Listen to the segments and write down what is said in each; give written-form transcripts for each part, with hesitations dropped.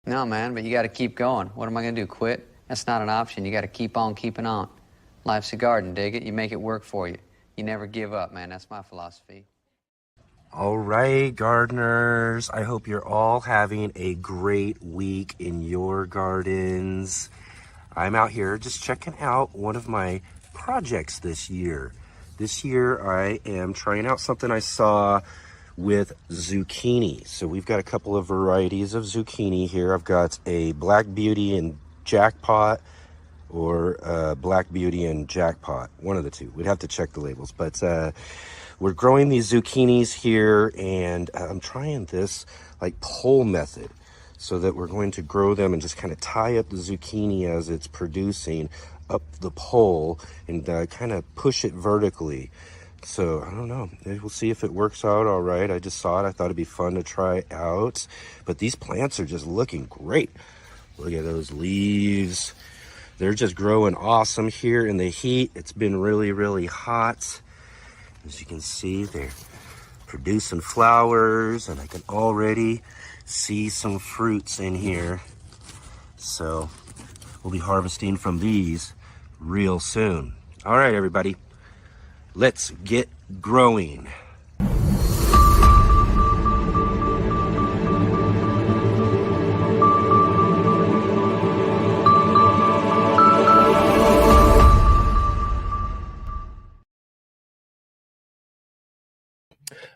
No, man, but you got to keep going. What am I going to do, quit? That's not an option. You got to keep on keeping on. Life's a garden, dig it? You make it work for you. You never give up, man. That's my philosophy. All right, gardeners. I hope you're all having a great week in your gardens. I'm out here just checking out one of my projects this year. This year, I am trying out something I saw with zucchini. So we've got a couple of varieties of zucchini here. I've got a Black Beauty and Jackpot, or Black Beauty and Jackpot, one of the two. We'd have to check the labels, but we're growing these zucchinis here, and I'm trying this like pole method, so that we're going to grow them and just kind of tie up the zucchini as it's producing up the pole, and kind of push it vertically. So I don't know, we'll see if it works out all right. I just saw it, I thought it'd be fun to try out. But these plants are just looking great. Look at those leaves. They're just growing awesome here in the heat. It's been really, really hot. As you can see, they're producing flowers, and I can already see some fruits in here. So we'll be harvesting from these real soon. All right, everybody, let's get growing.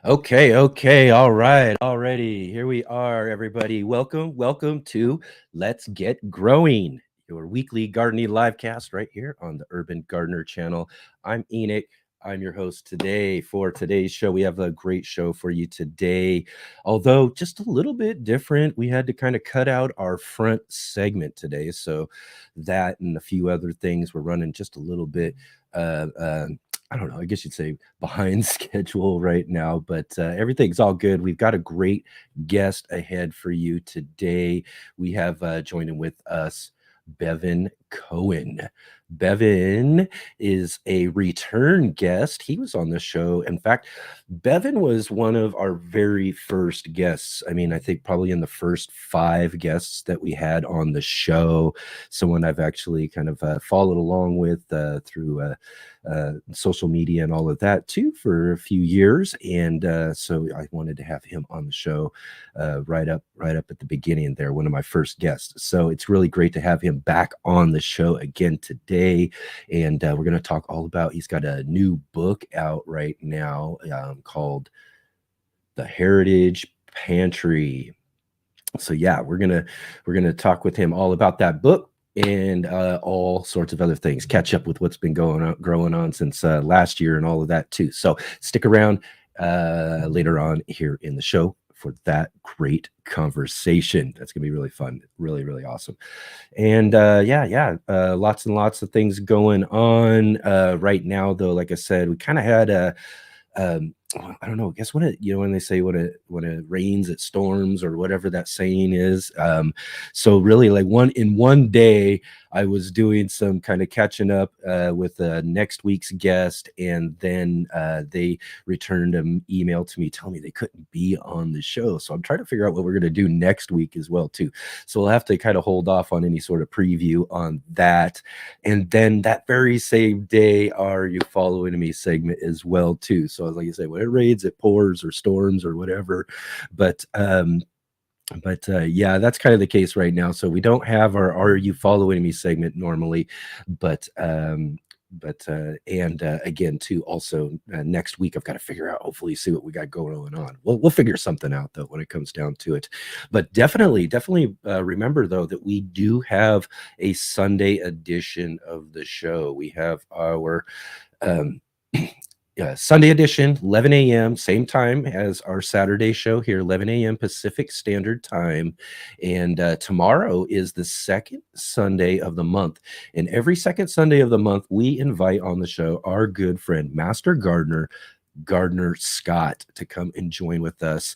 Okay, all right, already here we are, everybody. Welcome to Let's Get Growing, your weekly gardening live cast right here on the Urban Gardener channel. I'm Enoch. I'm your host today. For today's show, we have a great show for you today, although just a little bit different. We had to kind of cut out our front segment today, so that and a few other things were running just a little bit I don't know, I guess you'd say behind schedule right now, but everything's all good. We've got a great guest ahead for you today. We have joining with us Bevin Cohen. Bevin is a return guest. He was on the show. In fact, Bevin was one of our very first guests. I mean, I think probably in the first 5 guests that we had on the show. Someone I've actually kind of followed along with through social media and all of that too for a few years, and so I wanted to have him on the show right up at the beginning there, one of my first guests. So it's really great to have him back on the show again today, and we're going to talk all about, he's got a new book out right now called The Heritage Pantry. So yeah, we're gonna talk with him all about that book and all sorts of other things, catch up with what's been growing on since last year and all of that too. So stick around later on here in the show for that great conversation. That's gonna be really fun, really, really awesome. And lots and lots of things going on right now, though. Like I said, we kind of had a I don't know. I guess when when they say when it rains, it storms, or whatever that saying is. So really, like in one day, I was doing some kind of catching up with next week's guest, and then they returned an email to me telling me they couldn't be on the show. So I'm trying to figure out what we're going to do next week as well too. So we'll have to kind of hold off on any sort of preview on that. And then that very same day, Are You Following Me segment as well too. So like you say, when it rains, it pours, or storms, or whatever. But yeah, that's kind of the case right now. So we don't have our Are You Following Me segment normally, but again too, also next week I've got to figure out, hopefully see what we got going on. We'll figure something out though when it comes down to it. But definitely remember though that we do have a Sunday edition of the show. We have our Sunday edition, 11 a.m., same time as our Saturday show here, 11 a.m. Pacific Standard Time. And tomorrow is the second Sunday of the month. And every second Sunday of the month, we invite on the show our good friend, Master Gardener Scott, to come and join with us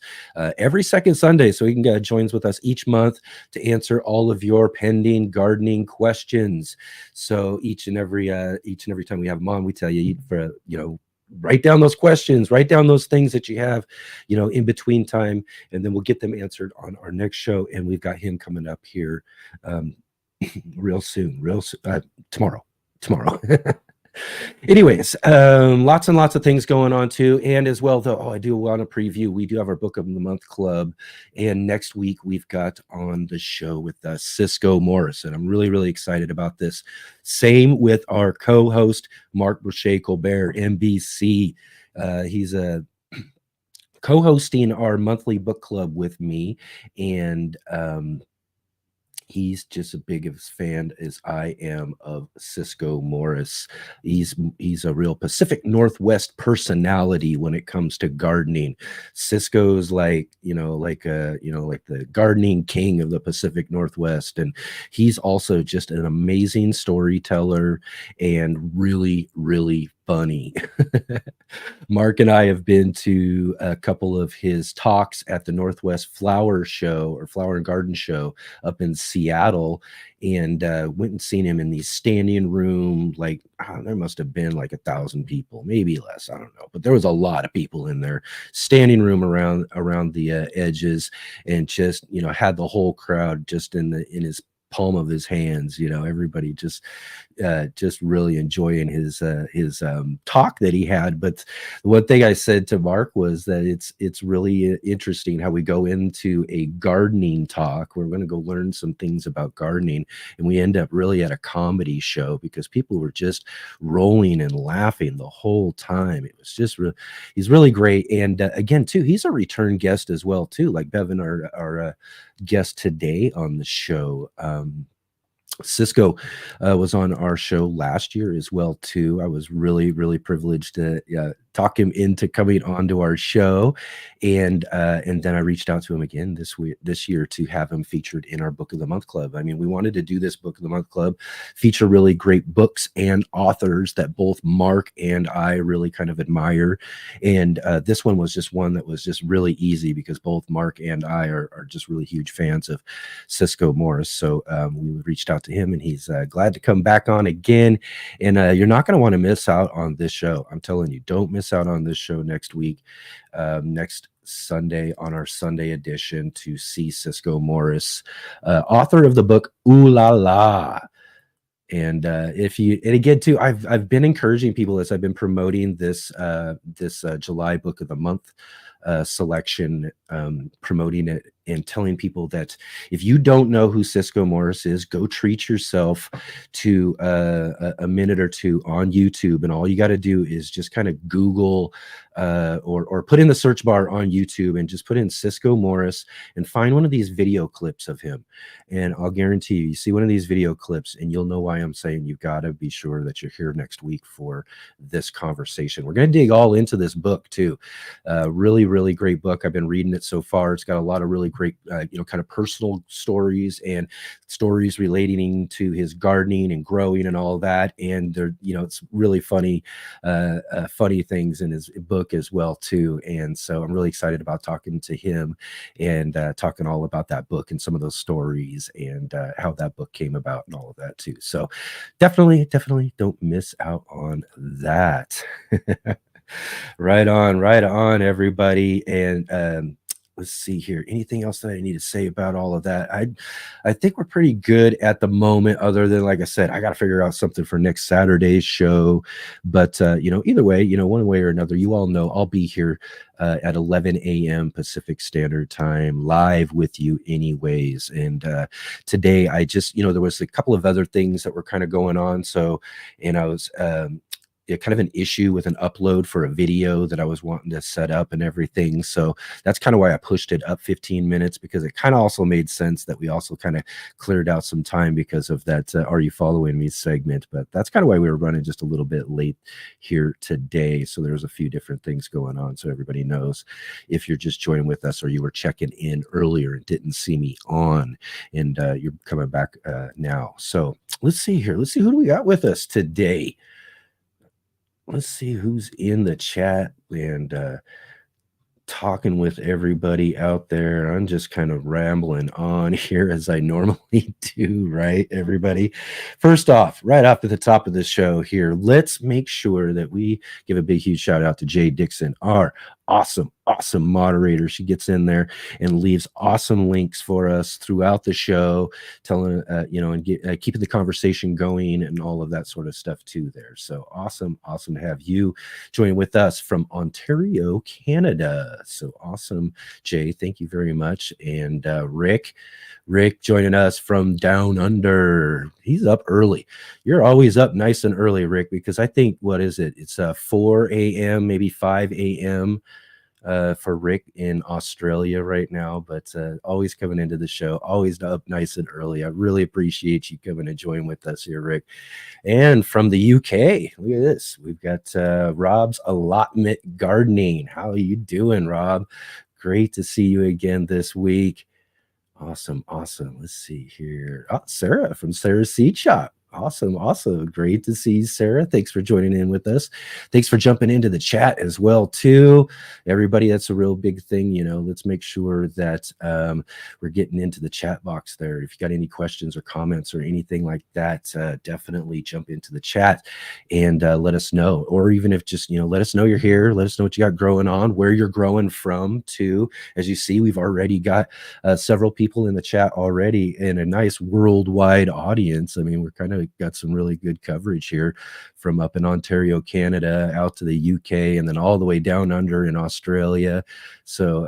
every second Sunday. So he can joins with us each month to answer all of your pending gardening questions. So each and every time we have him on, we tell you, write down those questions, write down those things that you have, in between time, and then we'll get them answered on our next show. And we've got him coming up here real soon, tomorrow. Anyways, lots and lots of things going on too. And as well, though, I do want to preview. We do have our Book of the Month Club. And next week, we've got on the show with Cisco Morris. And I'm really, really excited about this. Same with our co-host, Mark Brochet Colbert, NBC. He's co-hosting our monthly book club with me. And he's just as big of a fan as I am of Cisco Morris. He's a real Pacific Northwest personality when it comes to gardening. Cisco's like the gardening king of the Pacific Northwest, and he's also just an amazing storyteller and really, really funny. Mark and I have been to a couple of his talks at the Northwest Flower Show or Flower and Garden Show up in Seattle, and went and seen him in the standing room. Like, there must have been like 1,000 people, maybe less, I don't know, but there was a lot of people in there, standing room around the edges, and just had the whole crowd just in his palm of his hands. Everybody just really enjoying his talk that he had. But one thing I said to Mark was that it's really interesting how we go into a gardening talk. We're going to go learn some things about gardening, and we end up really at a comedy show because people were just rolling and laughing the whole time. It was just he's really great. And again too, he's a return guest as well too, like Bevin, our guest today on the show. Cisco was on our show last year as well too. I was really, really privileged to talk him into coming onto our show, and then I reached out to him again this year to have him featured in our Book of the Month Club. I mean, we wanted to do this Book of the Month Club, feature really great books and authors that both Mark and I really kind of admire, and this one was just one that was just really easy because both Mark and I are just really huge fans of Cisco Morris. So we reached out to him, and he's glad to come back on again. And you're not going to want to miss out on this show. I'm telling you, don't miss out on this show next week, next Sunday, on our Sunday edition, to see Cisco Morris, author of the book Ooh La La. And again too, I've been encouraging people as I've been promoting this July Book of the Month selection, promoting it and telling people that if you don't know who Cisco Morris is, go treat yourself to a minute or two on YouTube, and all you got to do is just kind of Google or put in the search bar on YouTube and just put in Cisco Morris and find one of these video clips of him. And I'll guarantee you see one of these video clips and you'll know why I'm saying you've got to be sure that you're here next week for this conversation. We're going to dig all into this book too. Really, really great book. I've been reading it so far. It's got a lot of really great, kind of personal stories and stories relating to his gardening and growing and all that. And they're, it's really funny things in his book as well too. And so I'm really excited about talking to him and talking all about that book and some of those stories and how that book came about and all of that too. So definitely don't miss out on that. Right on, everybody. And let's see here. Anything else that I need to say about all of that? I think we're pretty good at the moment, other than, like I said, I got to figure out something for next Saturday's show. But, either way, one way or another, you all know I'll be here at 11 a.m. Pacific Standard Time, live with you anyways. And today I just, there was a couple of other things that were kind of going on. So, and I was kind of an issue with an upload for a video that I was wanting to set up and everything. So that's kind of why I pushed it up 15 minutes, because it kind of also made sense that we also kind of cleared out some time because of that Are You Following Me segment. But that's kind of why we were running just a little bit late here today. So there's a few different things going on. So everybody knows if you're just joining with us or you were checking in earlier and didn't see me on, and you're coming back now. So let's see here. Let's see, who do we got with us today? Let's see who's in the chat. And talking with everybody out there. I'm just kind of rambling on here as I normally do, right, everybody? First off, right off at the top of the show here, let's make sure that we give a big, huge shout out to Jay Dixon, our awesome moderator. She gets in there and leaves awesome links for us throughout the show, telling and keeping the conversation going and all of that sort of stuff too there. So awesome to have you join with us from Ontario, Canada. So awesome, Jay. Thank you very much. And Rick joining us from down under. He's up early. You're always up nice and early, Rick, because I think, what is it? It's 4 a.m., maybe 5 a.m. For Rick in Australia right now, but always coming into the show, always up nice and early. I really appreciate you coming and join with us here, Rick. And from the UK, look at this. We've got Rob's Allotment Gardening. How are you doing, Rob? Great to see you again this week. Awesome. Let's see here. Oh, Sarah from Sarah's Seed Shop. Awesome. Great to see you, Sarah. Thanks for joining in with us. Thanks for jumping into the chat as well, too. Everybody, that's a real big thing. Let's make sure that we're getting into the chat box there. If you got any questions or comments or anything like that, definitely jump into the chat and let us know. Or even if just, let us know you're here. Let us know what you got growing on, where you're growing from, too. As you see, we've already got several people in the chat already and a nice worldwide audience. I mean, we're kind of got some really good coverage here from up in Ontario, Canada, out to the UK, and then all the way down under in Australia. So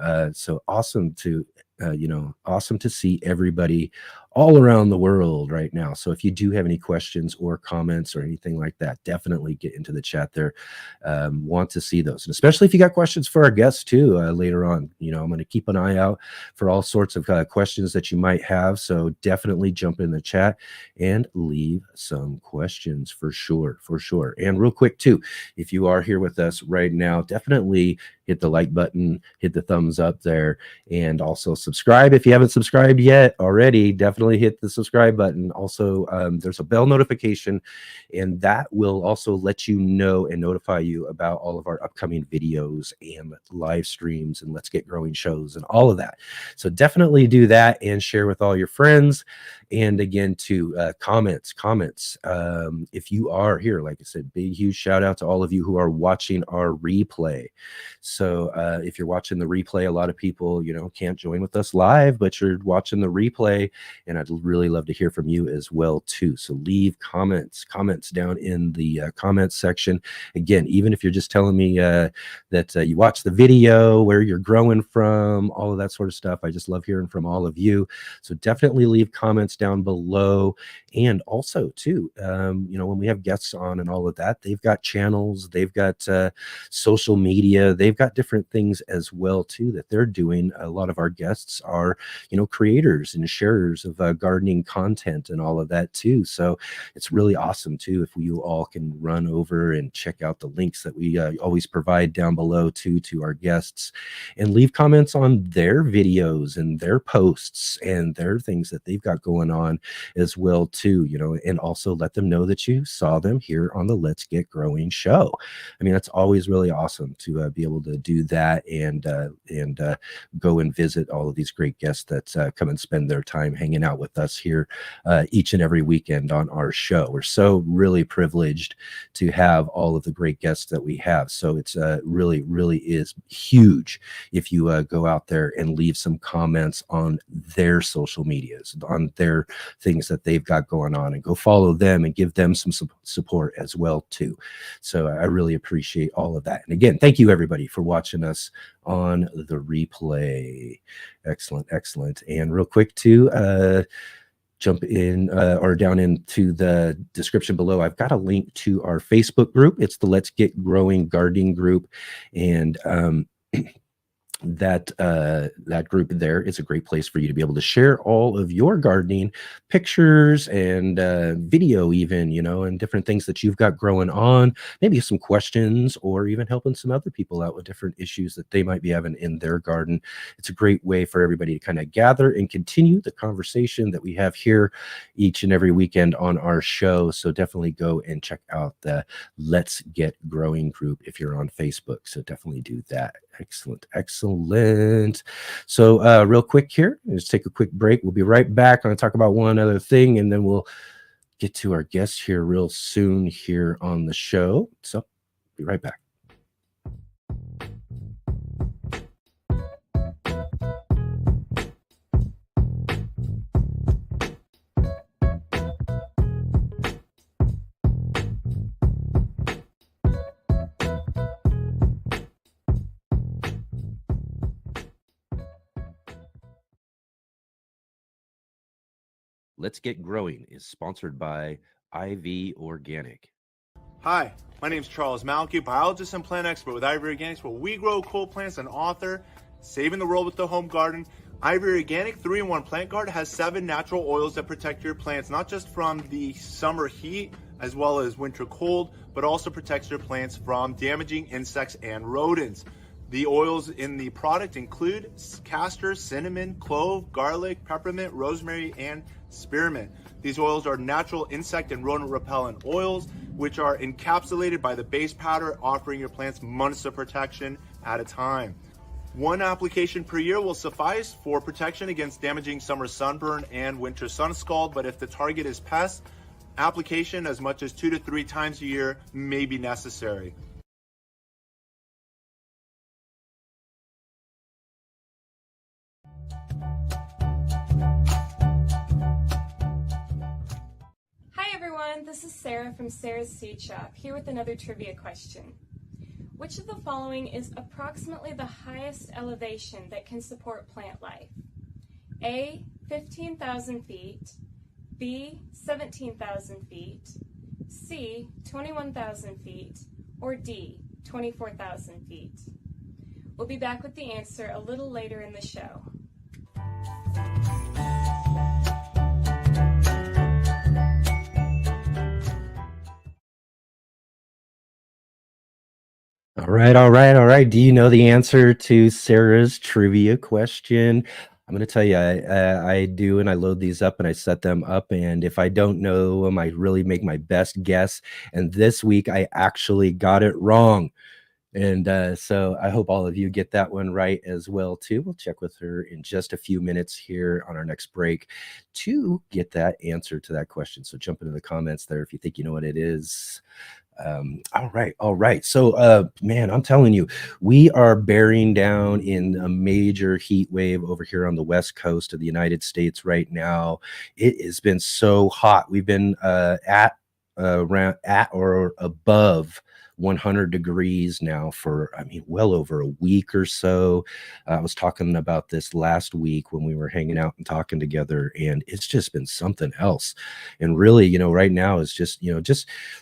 awesome to awesome to see everybody all around the world right now. So if you do have any questions or comments or anything like that, definitely get into the chat there. Want to see those, and especially if you got questions for our guests too later on. I'm going to keep an eye out for all sorts of questions that you might have. So definitely jump in the chat and leave some questions for sure. And real quick too, if you are here with us right now, definitely hit the like button, hit the thumbs up there, and also subscribe if you haven't subscribed yet already. Definitely hit the subscribe button. Also, there's a bell notification, and that will also let you know and notify you about all of our upcoming videos and live streams and Let's Get Growing shows and all of that. So definitely do that and share with all your friends. And again, to comments. If you are here, like I said, big, huge shout out to all of you who are watching our replay. So if you're watching the replay, a lot of people, can't join with us live, but you're watching the replay, and I'd really love to hear from you as well, too. So leave comments down in the comments section. Again, even if you're just telling me that you watched the video, where you're growing from, all of that sort of stuff. I just love hearing from all of you. So definitely leave comments down below. And also, too, when we have guests on and all of that, they've got channels, they've got social media, they've got different things as well, too, that they're doing. A lot of our guests are, creators and sharers of gardening content and all of that, too. So it's really awesome, too, if you all can run over and check out the links that we always provide down below, too, to our guests, and leave comments on their videos and their posts and their things that they've got going on as well, too, and also let them know that you saw them here on the Let's Get Growing show. I mean, that's always really awesome to be able to do that and go and visit all of these great guests that come and spend their time hanging out with us here each and every weekend on our show. We're so really privileged to have all of the great guests that we have. So it's really is huge if you go out there and leave some comments on their social medias, on their things that they've got going on, and go follow them and give them some support as well, too. So I really appreciate all of that. And again, thank you everybody for watching us on the replay. Excellent. And real quick too, jump in or down into the description below. I've got a link to our Facebook group. It's the Let's Get Growing Gardening group. And that group there is a great place for you to be able to share all of your gardening pictures and video, even, and different things that you've got growing on, maybe some questions, or even helping some other people out with different issues that they might be having in their garden. It's a great way for everybody to kind of gather and continue the conversation that we have here each and every weekend on our show. So definitely go and check out the Let's Get Growing group if you're on Facebook. So definitely do that. Excellent. So real quick here, let's take a quick break. We'll be right back. I'm going to talk about one other thing, and then we'll get to our guest here real soon here on the show. So be right back. Let's Get Growing is sponsored by IV Organic. Hi, my name is Charles Malky, biologist and plant expert with IV Organics, where we grow cool plants and author Saving the World with the Home Garden. IV Organic 3-in-1 Plant Guard has 7 natural oils that protect your plants, not just from the summer heat as well as winter cold, but also protects your plants from damaging insects and rodents. The oils in the product include castor, cinnamon, clove, garlic, peppermint, rosemary, and spearmint. These oils are natural insect and rodent repellent oils, which are encapsulated by the base powder, offering your plants months of protection at a time. 1 application per year will suffice for protection against damaging summer sunburn and winter sun scald, but if the target is pests, application as much as 2 to 3 times a year may be necessary. This is Sarah from Sarah's Seed Shop, here with another trivia question. Which of the following is approximately the highest elevation that can support plant life? A, 15,000 feet, B, 17,000 feet, C, 21,000 feet, or D, 24,000 feet? We'll be back with the answer a little later in the show. All right. Do you know the answer to Sarah's trivia question? I'm going to tell you, I do, and I load these up and I set them up. And if I don't know them, I really make my best guess. And this week, I actually got it wrong. And so I hope all of you get that one right as well, too. We'll check with her in just a few minutes here on our next break to get that answer to that question. So jump into the comments there if you think you know what it is. All right. So, man, I'm telling you, we are bearing down in a major heat wave over here on the West Coast of the United States right now. It has been so hot. We've been at or above 100 degrees now for, well over a week or so. I was talking about this last week when we were hanging out and talking together, and it's just been something else. And really, right now is just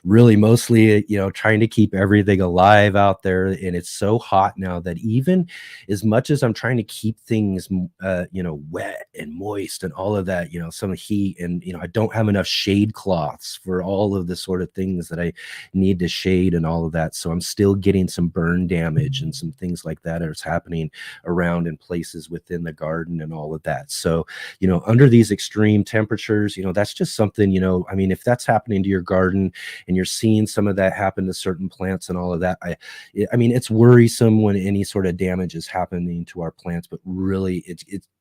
really mostly, trying to keep everything alive out there. And it's so hot now that even as much as I'm trying to keep things, wet and moist and all of that, some heat, and, I don't have enough shade cloths for all of the sort of things that I need to shade and all of that. So I'm still getting some burn damage and some things like that is happening around in places within the garden and all of that. So, under these extreme temperatures, that's just something, if that's happening to your garden and you're seeing some of that happen to certain plants and all of that, it's worrisome when any sort of damage is happening to our plants, but really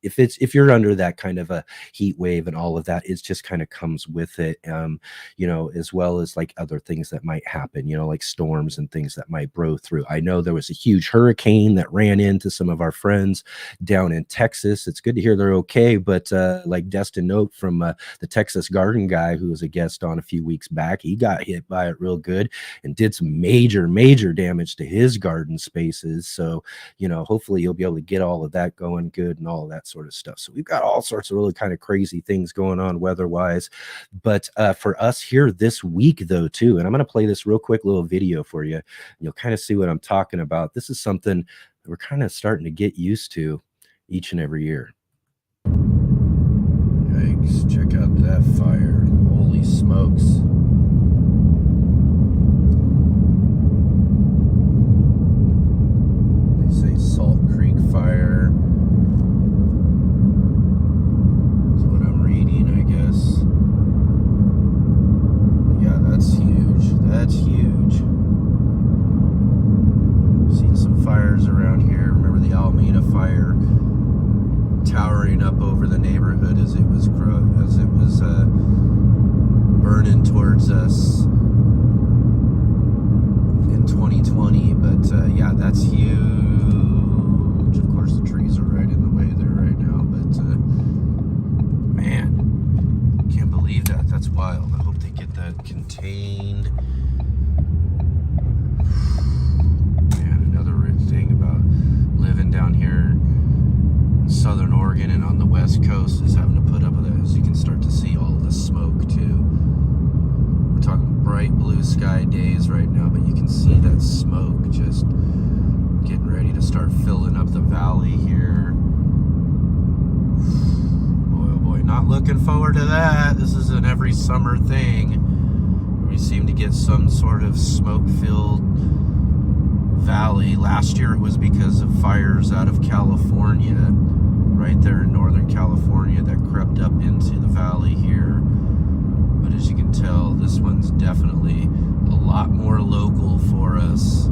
if you're under that kind of a heat wave and all of that, it just kind of comes with it, as well as like other things that might happen, like storms and things that might blow through. I know there was a huge hurricane that ran into some of our friends down in Texas. It's good to hear they're okay, but like Destin Note from the Texas Garden Guy, who was a guest on a few weeks back, he got hit by it real good and did some major damage to his garden spaces. So, hopefully you'll be able to get all of that going good and all of that sort of stuff. So we've got all sorts of really kind of crazy things going on weather-wise. But for us here this week, though, too, and I'm going to play this real quick little video for you. You'll kind of see what I'm talking about. This is something we're kind of starting to get used to each and every year. Yikes, check out that fire. Holy smokes. They say Salt Creek fire. That's what I'm reading, I guess. Yeah, that's huge. That's huge. Seen some fires around here. Remember the Alameda fire towering up over the neighborhood as it was burning towards us in 2020. But yeah, that's huge. Of course, the trees are right in the way there right now. But man, can't believe that. That's wild. I hope they get that contained. Man, another thing about living down here in Southern Oregon and on the West Coast is having to put up with it, as you can start to see all of the smoke too. We're talking bright blue sky days right now, but you can see that smoke just getting ready to start filling up the valley here. Boy, oh boy, not looking forward to that. This is an every summer thing. We seem to get some sort of smoke-filled valley. Last year it was because of fires out of California, right there in Northern California, that crept up into the valley here. But as you can tell, this one's definitely a lot more local for us.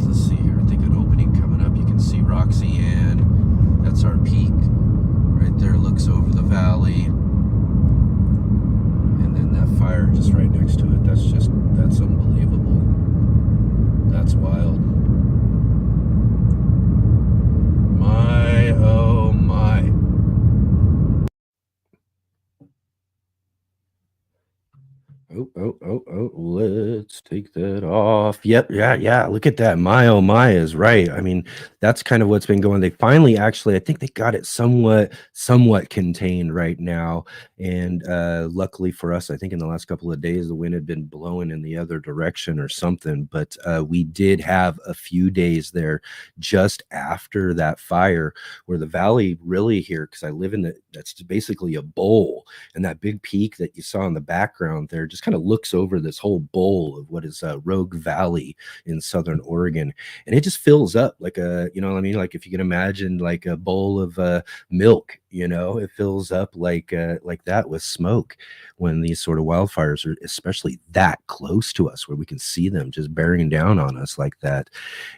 Let's see here. I think an opening coming up. You can see Roxy Ann. That's our peak. Right there looks over the valley. And then that fire just right next to it. That's unbelievable. That's wild. My, oh my. Oh, let's take that off. Yep, yeah. Look at that. My, oh my is right. I mean, that's kind of what's been going. They finally actually, I think they got it somewhat contained right now. And luckily for us, I think in the last couple of days, the wind had been blowing in the other direction or something. But we did have a few days there just after that fire where the valley really here, because I live in that's basically a bowl. And that big peak that you saw in the background there just kind of looks over this whole bowl of what is Rogue Valley in Southern Oregon. And it just fills up like a, you know what I mean? Like if you can imagine like a bowl of milk, you know, it fills up like that with smoke when these sort of wildfires are especially that close to us, where we can see them just bearing down on us like that.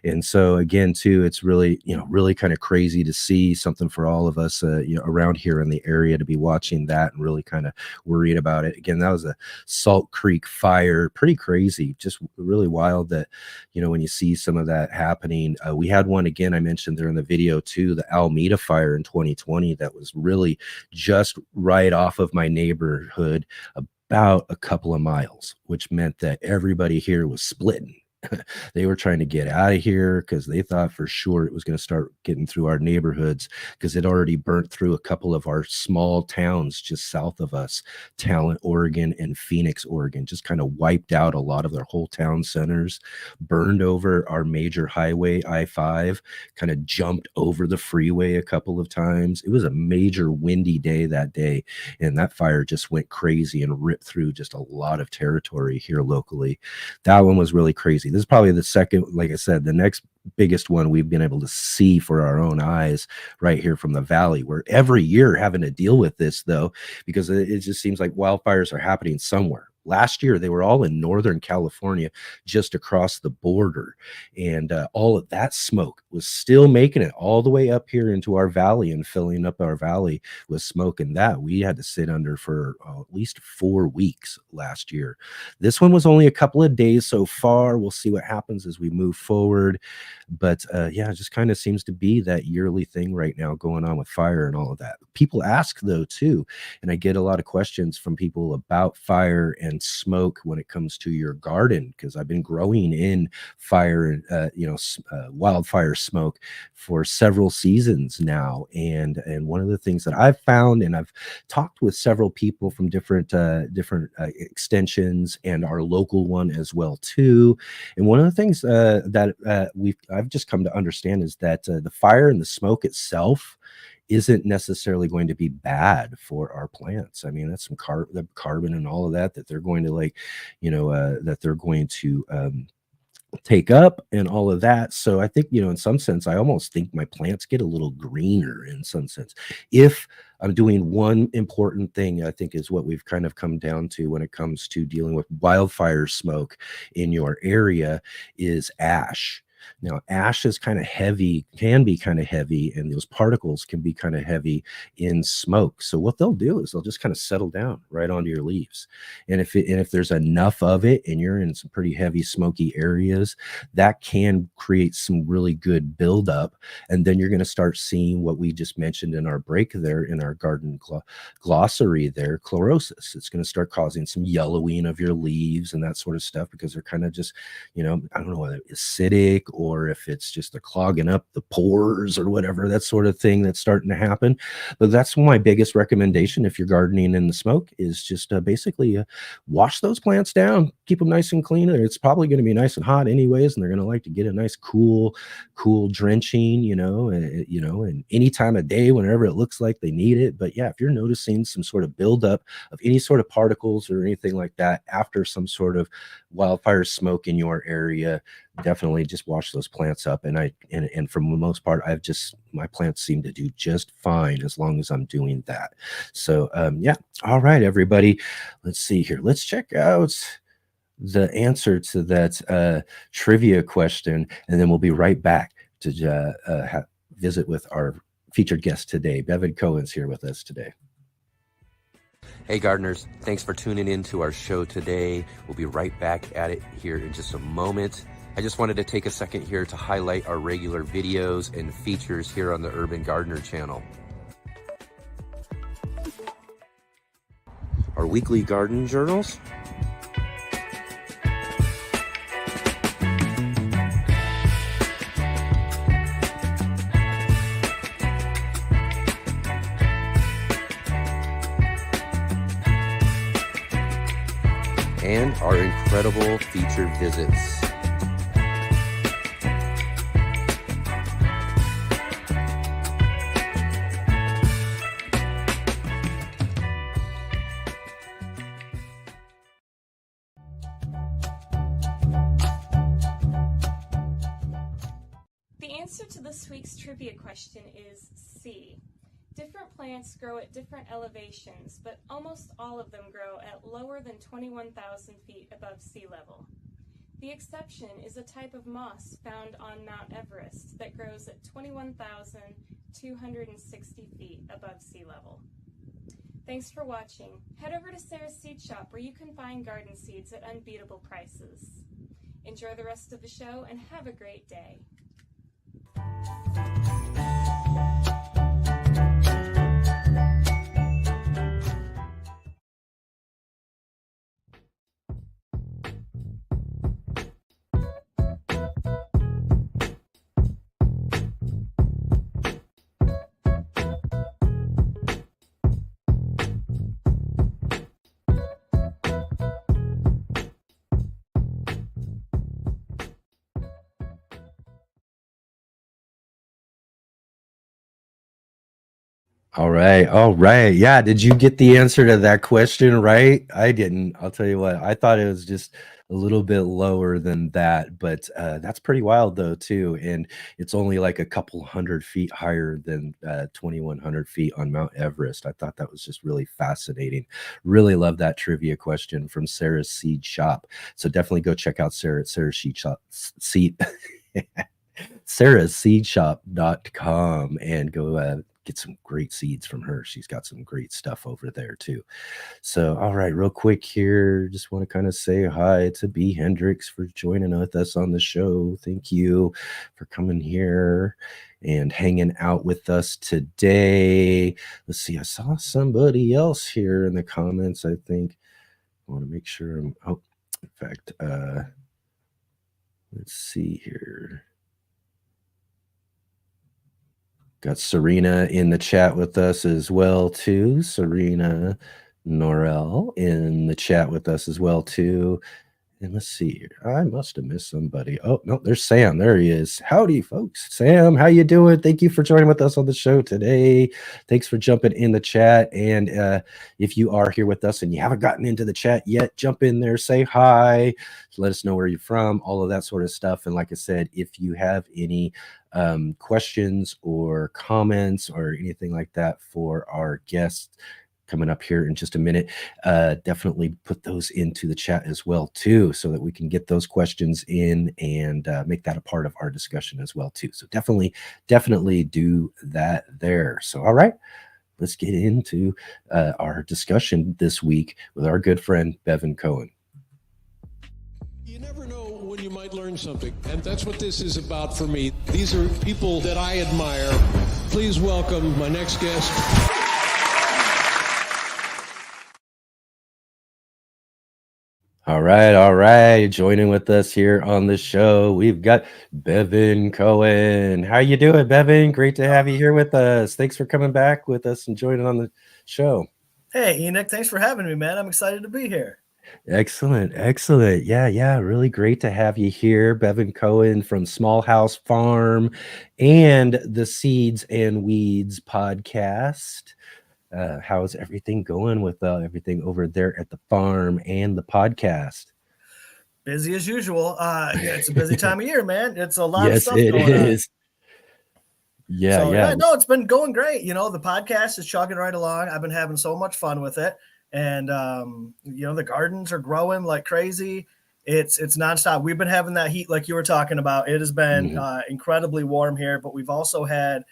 And so again, too, it's really, you know, really kind of crazy to see something for all of us, you know, around here in the area to be watching that and really kind of worried about it. Again, that was a Salt Creek fire, pretty crazy, just really wild that, you know, when you see some of that happening. We had one again, I mentioned there in the video too, the Alameda fire in 2020 that was really just right off of my neighborhood, about a couple of miles, which meant that everybody here was splitting. They were trying to get out of here because they thought for sure it was going to start getting through our neighborhoods, because it already burnt through a couple of our small towns just south of us, Talent, Oregon, and Phoenix, Oregon. Just kind of wiped out a lot of their whole town centers, burned over our major highway, I-5, kind of jumped over the freeway a couple of times. It was a major windy day that day, and that fire just went crazy and ripped through just a lot of territory here locally. That one was really crazy. This is probably the second, like I said, the next biggest one we've been able to see for our own eyes right here from the valley. We're every year having to deal with this, though, because it just seems like wildfires are happening somewhere. Last year, they were all in Northern California, just across the border. And all of that smoke was still making it all the way up here into our valley and filling up our valley with smoke. And that we had to sit under for at least 4 weeks last year. This one was only a couple of days so far. We'll see what happens as we move forward. But yeah, it just kind of seems to be that yearly thing right now going on with fire and all of that. People ask, though, too, and I get a lot of questions from people about fire and smoke when it comes to your garden, because I've been growing in fire, wildfire smoke for several seasons now. And one of the things that I've found, and I've talked with several people from different extensions and our local one as well too. And one of the things that I've just come to understand is that the fire and the smoke itself isn't necessarily going to be bad for our plants. I mean, that's some carbon and all of that they're going to that they're going to take up and all of that. So I think, in some sense, I almost think my plants get a little greener in some sense. If I'm doing one important thing, I think is what we've kind of come down to when it comes to dealing with wildfire smoke in your area is ash. Now, ash is kind of heavy, can be kind of heavy, and those particles can be kind of heavy in smoke. So what they'll do is they'll just kind of settle down right onto your leaves. And if there's enough of it and you're in some pretty heavy smoky areas, that can create some really good buildup. And then you're going to start seeing what we just mentioned in our break there in our garden glossary there, chlorosis. It's going to start causing some yellowing of your leaves and that sort of stuff, because they're kind of just, I don't know whether it's acidic or if it's just a clogging up the pores or whatever, that sort of thing that's starting to happen. But that's my biggest recommendation if you're gardening in the smoke is just basically wash those plants down, keep them nice and clean. It's probably going to be nice and hot anyways, and they're going to like to get a nice cool drenching, and any time of day, whenever it looks like they need it. But yeah, if you're noticing some sort of buildup of any sort of particles or anything like that after some sort of wildfire smoke in your area, definitely just wash those plants up. And for the most part, my plants seem to do just fine as long as I'm doing that. So yeah. All right, everybody, let's see here. Let's check out the answer to that trivia question, and then we'll be right back to visit with our featured guest today. Bevin Cohen's here with us today. Hey gardeners, thanks for tuning in to our show today. We'll be right back at it here in just a moment. I just wanted to take a second here to highlight our regular videos and features here on the Urban Gardener channel. Our weekly garden journals, and our incredible featured visits. The answer to this week's trivia question is C. Different plants grow at different elevations, but almost all of them grow at lower than 21,000 feet above sea level. The exception is a type of moss found on Mount Everest that grows at 21,260 feet above sea level. Thanks for watching. Head over to Sarah's Seed Shop where you can find garden seeds at unbeatable prices. Enjoy the rest of the show and have a great day. All right. Yeah, did you get the answer to that question right? I didn't. I'll tell you what, I thought it was just a little bit lower than that, but that's pretty wild though too. And it's only like a couple hundred feet higher than 2,100 feet on Mount Everest. I thought that was just really fascinating. Really love that trivia question from Sarah's Seed Shop. So definitely go check out Sarah's Seed Shop. sarahseedshop.com and go get some great seeds from her. She's got some great stuff over there too. So, all right, real quick here, just want to kind of say hi to B. Hendricks for joining with us on the show. Thank you for coming here and hanging out with us today. Let's see, I saw somebody else here in the comments, I think. want to make sure I'm, oh, in fact, let's see here. Got Serena in the chat with us as well, too. Serena Norell in the chat with us as well, too. And let's see here. I must have missed somebody. Oh, no, there's Sam. There he is. Howdy, folks. Sam, how you doing? Thank you for joining with us on the show today. Thanks for jumping in the chat. And if you are here with us and you haven't gotten into the chat yet, jump in there, say hi, let us know where you're from, all of that sort of stuff. And like I said, if you have any questions or comments or anything like that for our guests coming up here in just a minute, definitely put those into the chat as well too, so that we can get those questions in and make that a part of our discussion as well too. So definitely do that there. So all right, let's get into our discussion this week with our good friend Bevin Cohen. You never know when you might learn something, and that's what this is about for me. These are people that I admire. Please welcome my next guest. All right. Joining with us here on the show, we've got Bevin Cohen. How you doing, Bevin? Great to have you here with us. Thanks for coming back with us and joining on the show. Hey, Enoch, thanks for having me, man. I'm excited to be here. Excellent. Yeah, really great to have you here, Bevin Cohen from Small House Farm and the Seeds and Weeds podcast. How's everything going with everything over there at the farm and the podcast? Busy as usual. Yeah, it's a busy time of year, man. It's a lot of Yes, stuff it going is. on. Yeah. No, it's been going great. You know, the podcast is chugging right along. I've been having so much fun with it. And you know, the gardens are growing like crazy. It's nonstop. We've been having that heat like you were talking about. It has been incredibly warm here, but we've also had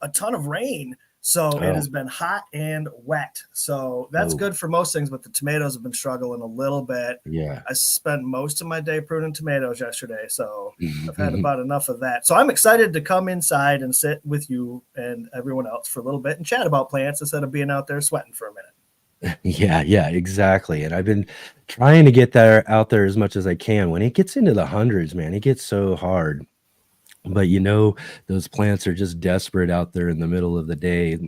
a ton of rain. So it has been hot and wet. So that's good for most things, but the tomatoes have been struggling a little bit. Yeah. I spent most of my day pruning tomatoes yesterday, so I've had about enough of that. So I'm excited to come inside and sit with you and everyone else for a little bit and chat about plants instead of being out there sweating for a minute. Yeah, exactly. And I've been trying to get that out there as much as I can. When it gets into the hundreds, man, it gets so hard. But you know, those plants are just desperate out there in the middle of the day.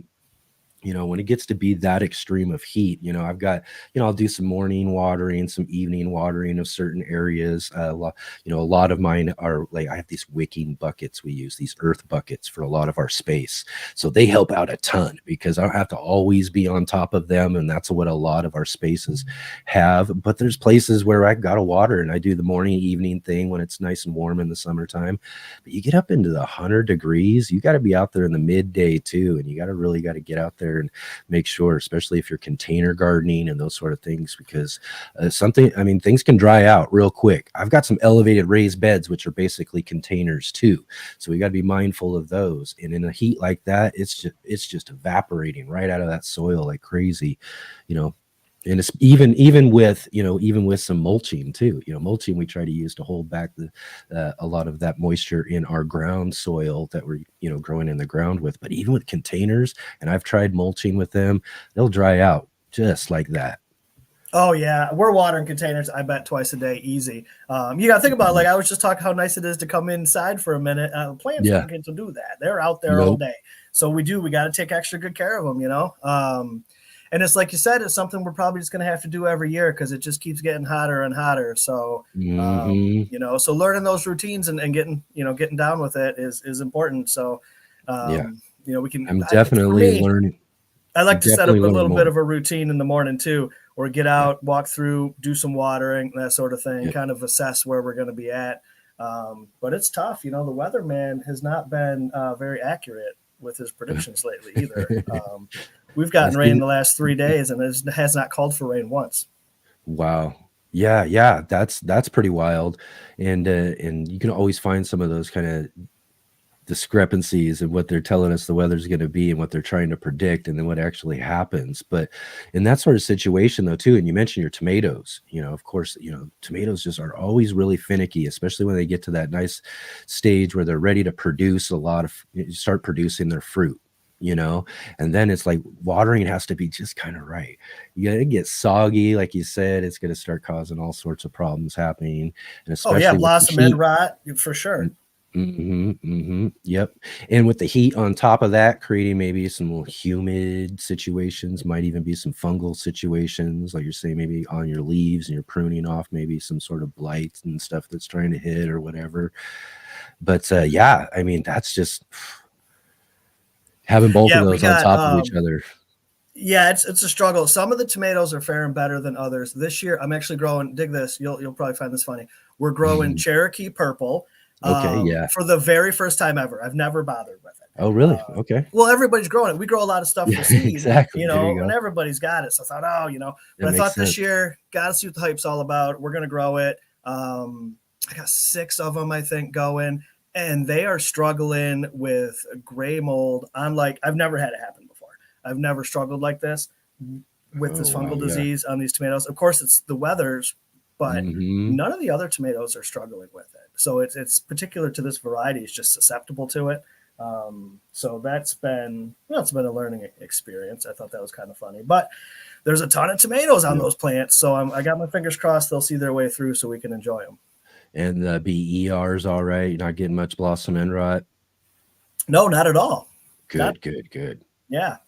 You know, when it gets to be that extreme of heat, you know, I've got, you know, I'll do some morning watering, some evening watering of certain areas. A lot of mine are like, I have these wicking buckets. We use these earth buckets for a lot of our space. So they help out a ton because I don't have to always be on top of them. And that's what a lot of our spaces have. But there's places where I've got to water and I do the morning, evening thing when it's nice and warm in the summertime. But you get up into the 100 degrees, you got to be out there in the midday too. And you got to get out there and make sure, especially if you're container gardening and those sort of things, because things can dry out real quick. I've got some elevated raised beds, which are basically containers too. So we got to be mindful of those. And in a heat like that, it's just evaporating right out of that soil like crazy, you know. And it's even with some mulching too. You know, mulching we try to use to hold back a lot of that moisture in our ground soil that we're, you know, growing in the ground with. But even with containers, and I've tried mulching with them, they'll dry out just like that. Oh yeah, we're watering containers, I bet, twice a day, easy. You got to think about it, like I was just talking how nice it is to come inside for a minute. Plants don't get to do that; they're out there all day. So we got to take extra good care of them, you know. And it's like you said, it's something we're probably just going to have to do every year because it just keeps getting hotter and hotter. So, you know, so learning those routines and getting down with it is important. So, you know, we can. I'm definitely learning. I like to set up a little bit of a routine in the morning too, or get out, walk through, do some watering, that sort of thing, kind of assess where we're going to be at. But it's tough. You know, the weatherman has not been very accurate with his predictions lately either. We've gotten rain the last 3 days, and it has not called for rain once. Wow. Yeah. That's pretty wild. And you can always find some of those kind of discrepancies in what they're telling us the weather's going to be and what they're trying to predict and then what actually happens. But in that sort of situation though too, and you mentioned your tomatoes, you know, of course, you know, tomatoes just are always really finicky, especially when they get to that nice stage where they're ready to produce start producing their fruit. you know, and then it's like watering has to be just kind of right. You gotta get soggy, like you said, it's going to start causing all sorts of problems happening, and Oh yeah, especially with the blossom end heat. rot for sure. Yep. And with the heat on top of that, creating maybe some more humid situations, might even be some fungal situations, like you're saying, maybe on your leaves and you're pruning off maybe some sort of blight and stuff that's trying to hit or whatever. But yeah, I mean, that's just having both of Yeah, we those on got top of each other. yeah, it's a struggle. Some of the tomatoes are faring better than others. This year, I'm actually growing. Dig this. You'll probably find this funny. We're growing Cherokee purple. Okay, yeah. For the very first time ever. I've never bothered with it. Oh, really? Okay. Well, everybody's growing it. We grow a lot I for seed, Exactly. you There know, you and go. everybody's got it. So I thought, oh, you know, That but I makes thought this sense. year, gotta see what the hype's all about. We're gonna grow it. I got 6 of them, I think, going, and they are struggling with gray mold. I'm like, I've never had it happen before. I've never struggled like this with this Oh, wow, fungal yeah. disease on these tomatoes. Of course, it's the weathers, but Mhm. none of the other tomatoes are struggling with it. So it's particular to this variety. It's just susceptible to it. So that's been, well, it's been a learning experience. I thought that was kind of funny, but there's a ton of tomatoes on Yeah. those plants. So I got my fingers crossed they'll see their way through so we can enjoy them. And the BER's all right. You're not getting much blossom end rot. No, not at all. Good, good. Yeah.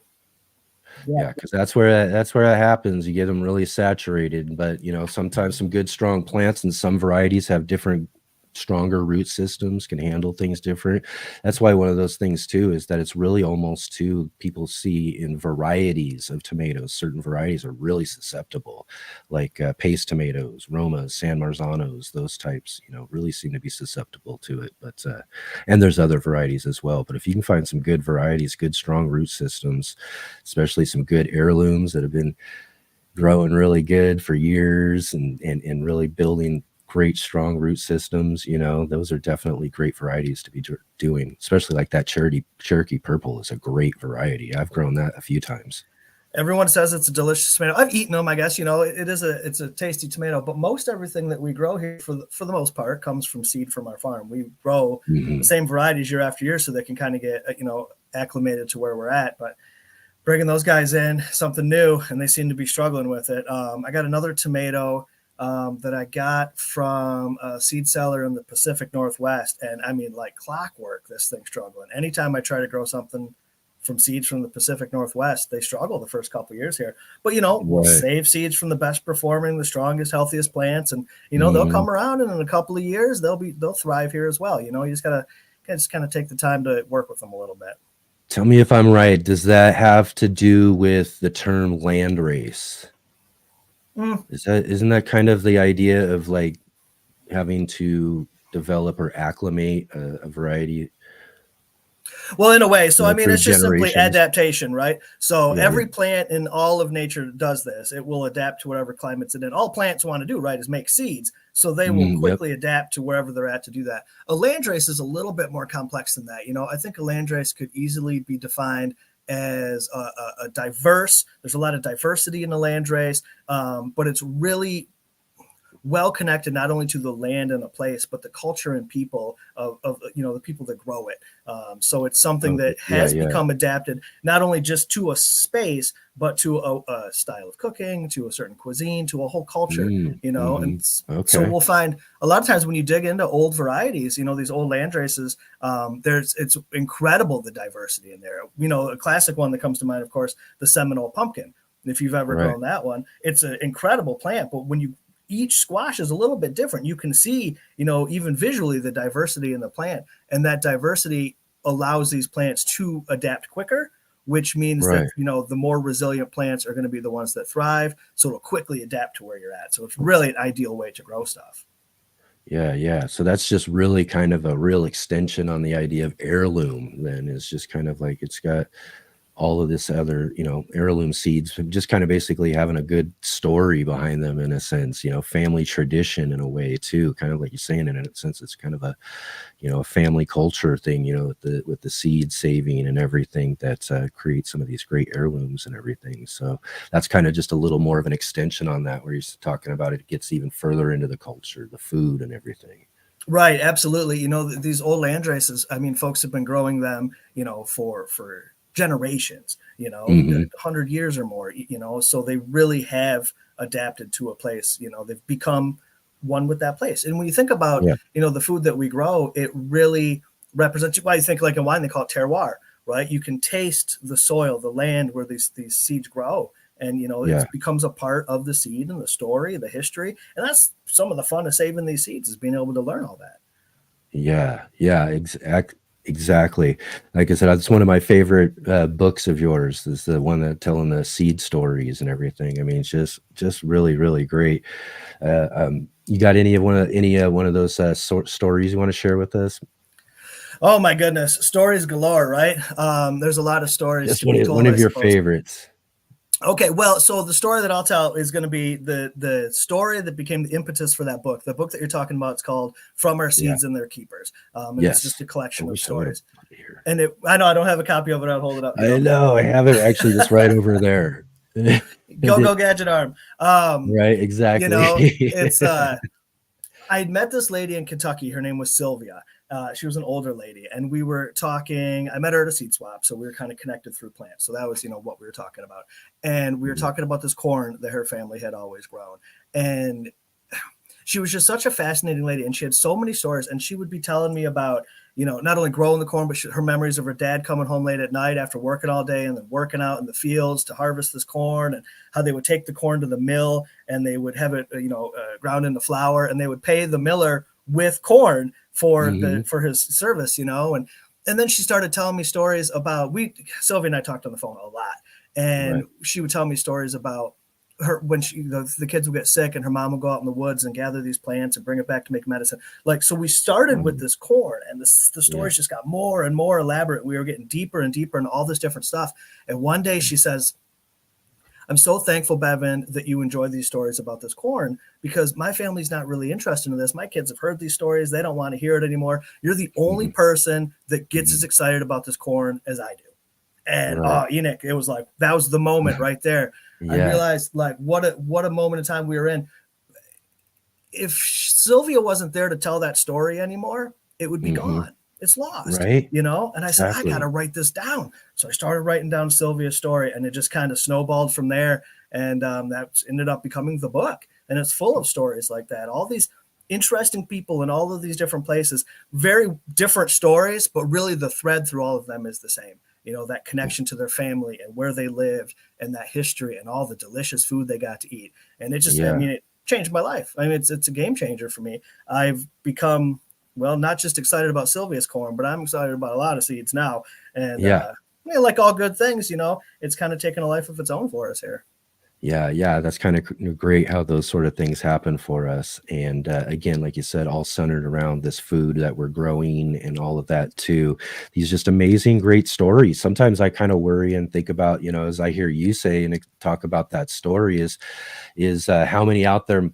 Yeah, because that's where that happens. You get them really saturated, but you know, sometimes some good strong plants and some varieties have different stronger root systems, can handle things different. That's why one of those things too is that it's really almost too, people see in varieties of tomatoes, certain varieties are really susceptible, like paste tomatoes, Romas, San Marzanos, those types, you know, really seem to be susceptible to it. But and there's other varieties as well. But if you can find some good varieties, good strong root systems, especially some good heirlooms that have been growing really good for years and really building great strong root systems, you know, those are definitely great varieties to be doing, especially like that Cherokee purple is a great variety. I've grown that a few times. Everyone says it's a delicious tomato. I've eaten them, I guess. You know, it's a tasty tomato. But most everything that we grow here, for the most part, comes from seed from our farm. We grow the same varieties year after year, so they can kind of get, you know, acclimated to where we're at. But bringing those guys in, something new, and they seem to be struggling with it. I got another tomato that I got from a seed seller in the Pacific Northwest, and I mean, like clockwork, this thing's struggling. Anytime I try to grow something from seeds from the Pacific Northwest, they struggle the first couple of years here. But you know, we'll save seeds from the best performing, the strongest, healthiest plants, and you know, they'll come around, and in a couple of years they'll thrive here as well. You know, you just gotta kind of take the time to work with them a little bit. Tell me if I'm right. Does that have to do with the term land race? Isn't that kind of the idea of like having to develop or acclimate a variety? Well, in a way. So, I mean, it's just generations. simply adaptation, right? So Yeah, every plant in all of nature does this. It will adapt to whatever climate's in. All plants want to do, right, is make seeds. So they will quickly adapt to wherever they're at to do that. A landrace is a little bit more complex than that. You know, I think a landrace could easily be defined as a diverse. There's a lot of diversity in a landrace, but it's really well connected not only to the land and a place, but the culture and people of you know, the people that grow it. So it's something that has become adapted not only just to a space, but to a style of cooking, to a certain cuisine, to a whole culture. You know, and so we'll find a lot of times when you dig into old varieties, you know, these old land races, it's incredible the diversity in there. You know, a classic one that comes to mind, of course, the Seminole pumpkin. If you've ever grown that one, it's an incredible plant. But when you each squash is a little bit different. You can see, you know, even visually the diversity in the plant, and that diversity allows these plants to adapt quicker, which means that, you know, the more resilient plants are going to be the ones that thrive. So it'll quickly adapt to where you're at. So it's really an ideal way to grow stuff. Yeah. So that's just really kind of a real extension on the idea of heirloom. Then is just kind of like it's got all of this other, you know, heirloom seeds, just kind of basically having a good story behind them in a sense, you know, family tradition in a way too, kind of like you're saying, in a sense, it's kind of a, you know, a family culture thing, you know, with the seed saving and everything that creates some of these great heirlooms and everything. So that's kind of just a little more of an extension on that, where you're talking about it gets even further into the culture, the food and everything. Right. Absolutely. You know, these old land races, I mean, folks have been growing them, you know, for generations, you know, Mhm. 100 years or more, you know, so they really have adapted to a place, you know, they've become one with that place. And when you think about, Yeah. you know, the food that we grow, it really represents why you think like in wine, they call it terroir, right? You can taste the soil, the land where these seeds grow. And, you know, Yeah. it becomes a part of the seed and the story, the history. And that's some of the fun of saving these seeds is being able to learn all that. Yeah. Yeah. Exactly. Like I said, that's one of my favorite books of yours. Is the one that telling the seed stories and everything. I mean, it's just really, really great. You got any one of those stories you want to share with us? Oh my goodness, stories galore, right? There's a lot of stories Just to be one told, I of your suppose. favorites. Okay, well, so the story that I'll tell is going to be the story that became the impetus for that book. The book that you're talking about is called "From Our Yeah. Seeds and Their Keepers," and it's just Yes. a I collection of wish I would have stories. put it here. And I know I don't have a copy of it. I'll hold it up. You I know, know. I have it actually just right over there. go gadget arm. Right. You know, Exactly. it's I met this lady in Kentucky. Her name was Sylvia. She was an older lady, and we were talking. I met her at a seed swap, so we were kind of connected through plants. So that was, you know, what we were talking about. And we were talking about this corn that her family had always grown. And she was just such a fascinating lady, and she had so many stories. And she would be telling me about, you know, not only growing the corn, but her memories of her dad coming home late at night after working all day and then working out in the fields to harvest this corn, and how they would take the corn to the mill and they would have it, you know, ground into flour, and they would pay the miller with corn for Mhm. for his service, you know. And then she started telling me stories about Sylvia and I talked on the phone a lot, and Right. she would tell me stories about her when the kids would get sick and her mom would go out in the woods and gather these plants and bring it back to make medicine. Like, so we started with this corn, and the Yeah. stories just got more and more elaborate. We were getting deeper and deeper into all this different stuff. And one day she says, "I'm so thankful, Bevin, that you enjoy these stories about this corn, because my family's not really interested in this. My kids have heard these stories. They don't want to hear it anymore. You're the only Mhm. person that gets as Mhm. excited about this corn as I do." And Right. Enoch, it was like that was the moment right there. I Yeah. realized like what a moment in time we were in. If Sylvia wasn't there to tell that story anymore, it would be Mhm. gone. It's lost, Right. you know? And I said, I got to Exactly. write this down. So I started writing down Sylvia's story, and it just kind of snowballed from there. And that ended up becoming the book. And it's full of stories like that. All these interesting people in all of these different places, very different stories, but really the thread through all of them is the same. You know, that connection to their family and where they lived and that history and all the delicious food they got to eat. And it just, I Yeah. mean, it changed my life. I mean, it's a game changer for me. I've become, well, not just excited about Sylvia's corn, but I'm excited about a lot of seeds now. And Yeah. yeah, like all good things, you know, it's kind of taken a life of its own for us here. Yeah, yeah, that's kind of great how those sort of things happen for us. And again, like you said, all centered around this food that we're growing and all of that too. These just amazing, great stories. Sometimes I kind of worry and think about, you know, as I hear you say and talk about that story, is how many out there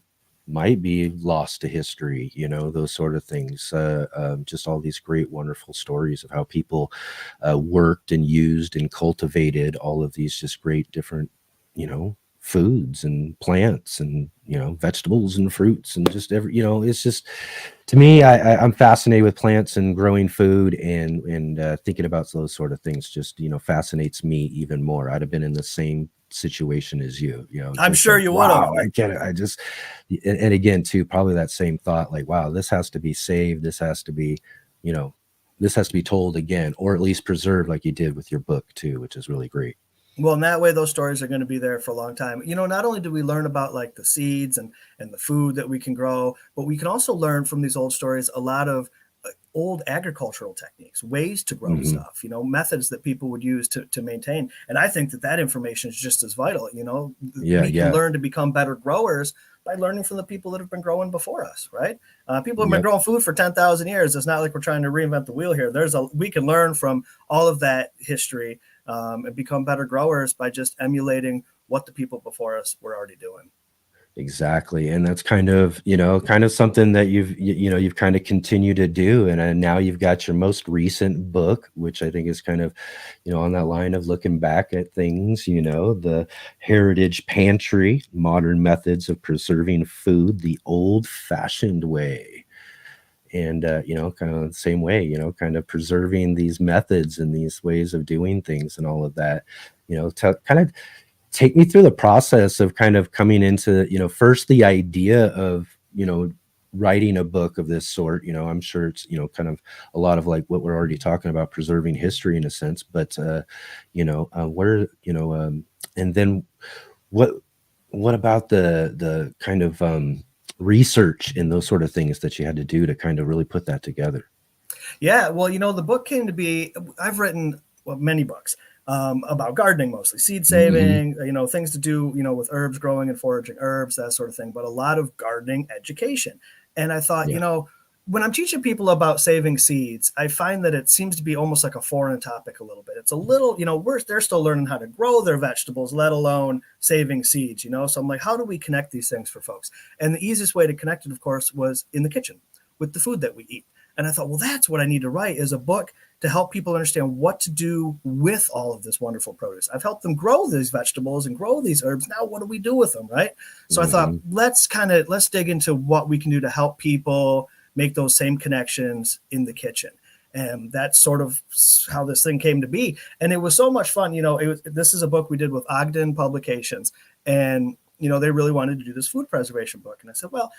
might be lost to history, you know, those sort of things. Just all these great, wonderful stories of how people worked and used and cultivated all of these just great different, you know, foods and plants and, you know, vegetables and fruits and just every, you know, it's just, to me, I'm fascinated with plants and growing food, and thinking about those sort of things just, you know, fascinates me even more. I'd have been in the same situation as you know, I'm just sure like, you would have. wow, I get it. I just, and again, too, probably that same thought, like, wow, this has to be saved. This has to be, you know, this has to be told again, or at least preserved like you did with your book too, which is really great. Well, in that way, those stories are going to be there for a long time. You know, not only do we learn about like the seeds and the food that we can grow, but we can also learn from these old stories a lot of old agricultural techniques, ways to grow Hmm. stuff, you know, methods that people would use to maintain. And I think that that information is just as vital. You know, Yeah, we can yeah. learn to become better growers by learning from the people that have been growing before us, right? People have been Yep. growing food for 10,000 years. It's not like we're trying to reinvent the wheel here. We can learn from all of that history, and become better growers by just emulating what the people before us were already doing. Exactly. And that's kind of, you know, kind of something that you know, you've kind of continued to do. And now you've got your most recent book, which I think is kind of, you know, on that line of looking back at things, you know, the Heritage Pantry, Modern Methods of Preserving Food the Old Fashioned Way. And, kind of the same way, kind of preserving these methods and these ways of doing things and all of that, to kind of take me through the process of kind of coming into, first the idea of, writing a book of this sort. I'm sure it's, kind of a lot of like what we're already talking about, preserving history in a sense, but, and then what about the kind of, research and those sort of things that you had to do to kind of really put that together? Yeah, well, the book came to be. I've written many books about gardening, mostly seed saving, things to do, with herbs, growing and foraging herbs, that sort of thing, but a lot of gardening education. And I thought, Yeah. when I'm teaching people about saving seeds, I find that it seems to be almost like a foreign topic a little bit. It's a little, they're still learning how to grow their vegetables, let alone saving seeds, So I'm like, how do we connect these things for folks? And the easiest way to connect it, of course, was in the kitchen with the food that we eat. And I thought, well, that's what I need to write, is a book to help people understand what to do with all of this wonderful produce. I've helped them grow these vegetables and grow these herbs. Now, what do we do with them, right? So I thought, let's dig into what we can do to help people make those same connections in the kitchen. And that's sort of how this thing came to be. And it was so much fun. This is a book we did with Ogden Publications. And, they really wanted to do this food preservation book. And I said, well,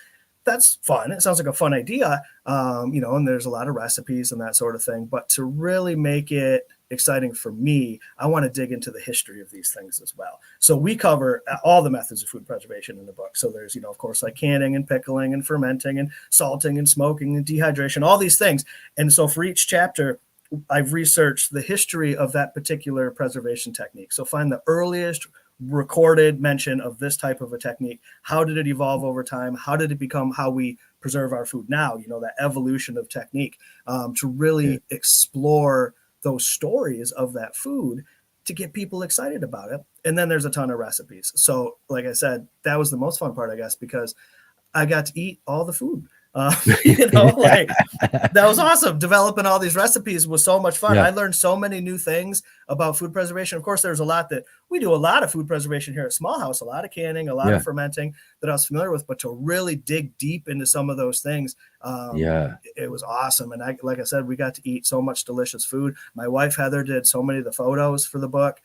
that's fun. It sounds like a fun idea, and there's a lot of recipes and that sort of thing. But to really make it exciting for me, I want to dig into the history of these things as well. So we cover all the methods of food preservation in the book. So there's, of course, like canning and pickling and fermenting and salting and smoking and dehydration, all these things. And so for each chapter, I've researched the history of that particular preservation technique. So find the earliest recorded mention of this type of a technique. How did it evolve over time? How did it become how we preserve our food now? That evolution of technique, to really explore those stories of that food to get people excited about it. And then there's a ton of recipes. So like I said, that was the most fun part, I guess, because I got to eat all the food. That was awesome. Developing all these recipes was so much fun. Yeah. I learned so many new things about food preservation. Of course, there's a lot that we do a lot of food preservation here at Small House, a lot of canning, a lot of fermenting that I was familiar with, but to really dig deep into some of those things, it was awesome. And like I said, we got to eat so much delicious food. My wife, Heather, did so many of the photos for the book.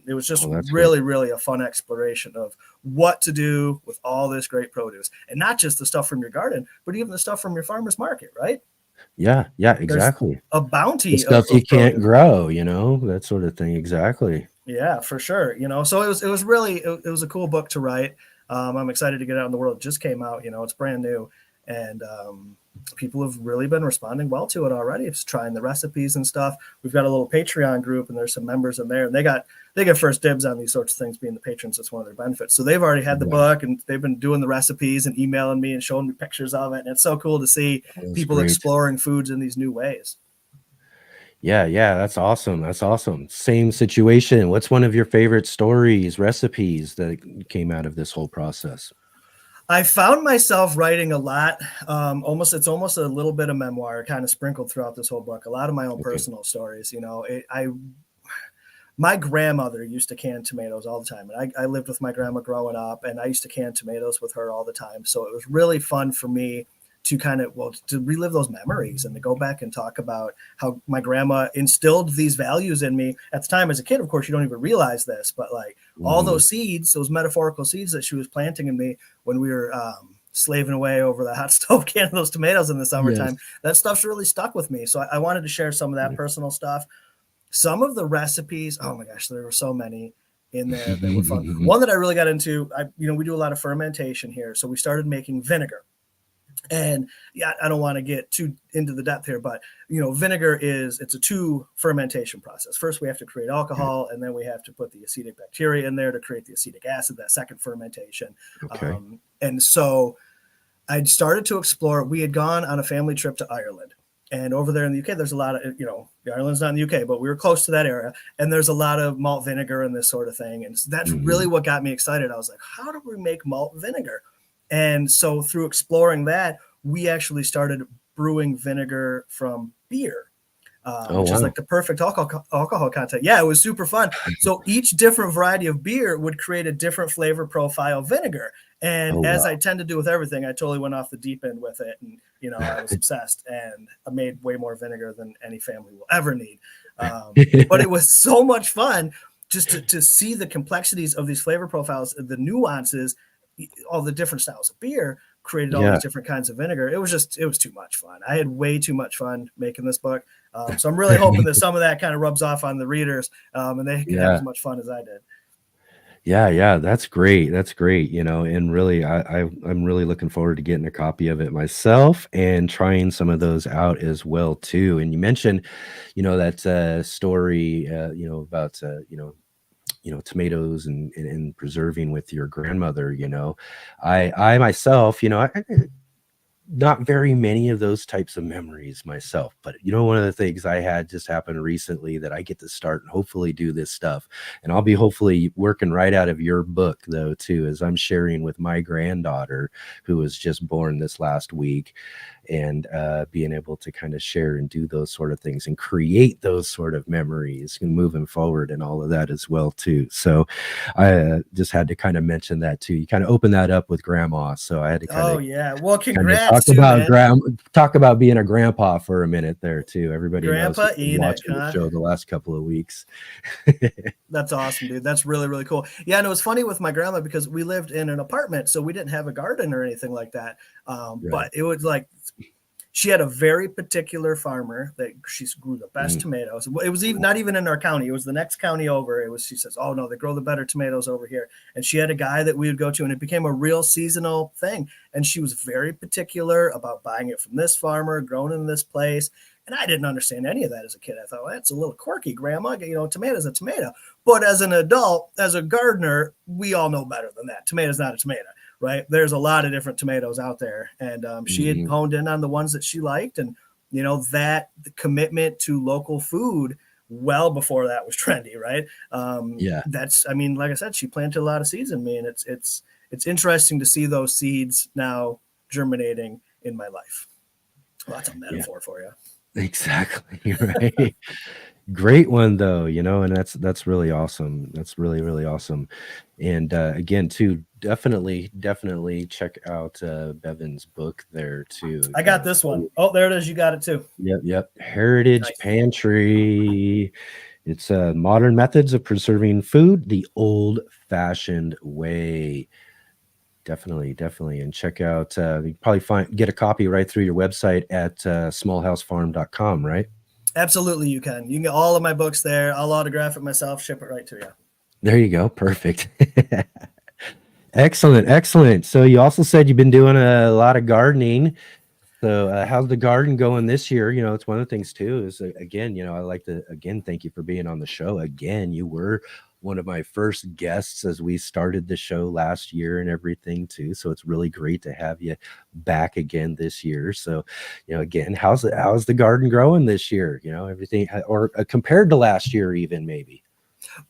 It was just really a fun exploration of what to do with all this great produce, and not just the stuff from your garden, but even the stuff from your farmer's market, right? Yeah, exactly. There's a bounty the stuff of you can't produce. grow, that sort of thing. Exactly. Yeah, for sure. So it was really, it was a cool book to write. I'm excited to get it out in the world. It just came out, it's brand new, and people have really been responding well to it already. It's trying the recipes and stuff. We've got a little Patreon group, and there's some members in there, and they get first dibs on these sorts of things, being the patrons. That's one of their benefits. So they've already had the book, and they've been doing the recipes and emailing me and showing me pictures of it. And it's so cool to see people exploring foods in these new ways. Yeah, that's awesome. That's awesome. Same situation. What's one of your favorite stories, recipes that came out of this whole process? I found myself writing a lot. It's almost a little bit of memoir kind of sprinkled throughout this whole book. A lot of my own personal stories. My grandmother used to can tomatoes all the time. And I lived with my grandma growing up, and I used to can tomatoes with her all the time. So it was really fun for me to to relive those memories and to go back and talk about how my grandma instilled these values in me at the time. As a kid, of course, you don't even realize this, but all those seeds, those metaphorical seeds that she was planting in me when we were slaving away over the hot stove canning those tomatoes in the summertime, that stuff's really stuck with me. So I wanted to share some of that personal stuff. Some of the recipes, oh my gosh, there were so many in there that were fun. One that I really got into, we do a lot of fermentation here. So we started making vinegar. And I don't want to get too into the depth here, but vinegar it's a 2 fermentation process. First, we have to create alcohol, and then we have to put the acetic bacteria in there to create the acetic acid, that second fermentation. Okay. And so I started to explore. We had gone on a family trip to Ireland, and over there in the UK, there's a lot of, Ireland's not in the UK, but we were close to that area, and there's a lot of malt vinegar and this sort of thing. And that's really what got me excited. I was like, how do we make malt vinegar? And so through exploring that, we actually started brewing vinegar from beer. which is wow. like the perfect alcohol content. Yeah, it was super fun. So each different variety of beer would create a different flavor profile vinegar. And Oh, as wow. I tend to do with everything, I totally went off the deep end with it. And, I was obsessed, and I made way more vinegar than any family will ever need. But it was so much fun just to see the complexities of these flavor profiles, the nuances, all the different styles of beer created all Yeah. these different kinds of vinegar. It was too much fun. I had way too much fun making this book. So I'm really hoping that some of that kind of rubs off on the readers, and they can have as much fun as I did. Yeah, that's great. That's great. And really, I'm really looking forward to getting a copy of it myself and trying some of those out as well too. And you mentioned, that story, about tomatoes and preserving with your grandmother. I myself, I not very many of those types of memories myself, but one of the things I had just happened recently that I get to start and hopefully do this stuff, and I'll be hopefully working right out of your book though too, as I'm sharing with my granddaughter who was just born this last week, and being able to kind of share and do those sort of things and create those sort of memories and moving forward and all of that as well too. So I just had to kind of mention that too. You kind of open that up with grandma, so I had to Oh yeah, well, congrats talk too, about man. talk about being a grandpa for a minute there too. Everybody Grandpa knows who's been Enoch, watching the show the last couple of weeks. That's awesome, dude. That's really, really cool. Yeah, and it was funny with my grandma because we lived in an apartment, so we didn't have a garden or anything like that. But it was like she had a very particular farmer that she grew the best tomatoes. It was even not even in our county. It was the next county over. She says, oh no, they grow the better tomatoes over here. And she had a guy that we would go to, and it became a real seasonal thing. And she was very particular about buying it from this farmer, grown in this place. And I didn't understand any of that as a kid. I thought, well, that's a little quirky, grandma. Tomato's a tomato. But as an adult, as a gardener, we all know better than that. Tomato's not a tomato. Right. There's a lot of different tomatoes out there. And she had honed in on the ones that she liked. And, that the commitment to local food well before that was trendy. Right. Like I said, she planted a lot of seeds in me. And it's interesting to see those seeds now germinating in my life. Well, that's a metaphor for you. Exactly. Right. Great one though, and that's really awesome. That's really, really awesome. And again, too, definitely check out Bevin's book there too. I got this one. Oh, there it is. You got it too. Yep. Heritage Pantry. It's modern methods of preserving food the old-fashioned way. Definitely. And check out, you probably get a copy right through your website at smallhousefarm.com, right? Absolutely, you can. You can get all of my books there. I'll autograph it myself, ship it right to you. There you go. Perfect. Excellent. So you also said you've been doing a lot of gardening. So how's the garden going this year? It's one of the things too is, again, I like to, again, thank you for being on the show. Again, you were one of my first guests as we started the show last year and everything too. So it's really great to have you back again this year. So, again, how's the garden growing this year? Everything, or compared to last year, even maybe.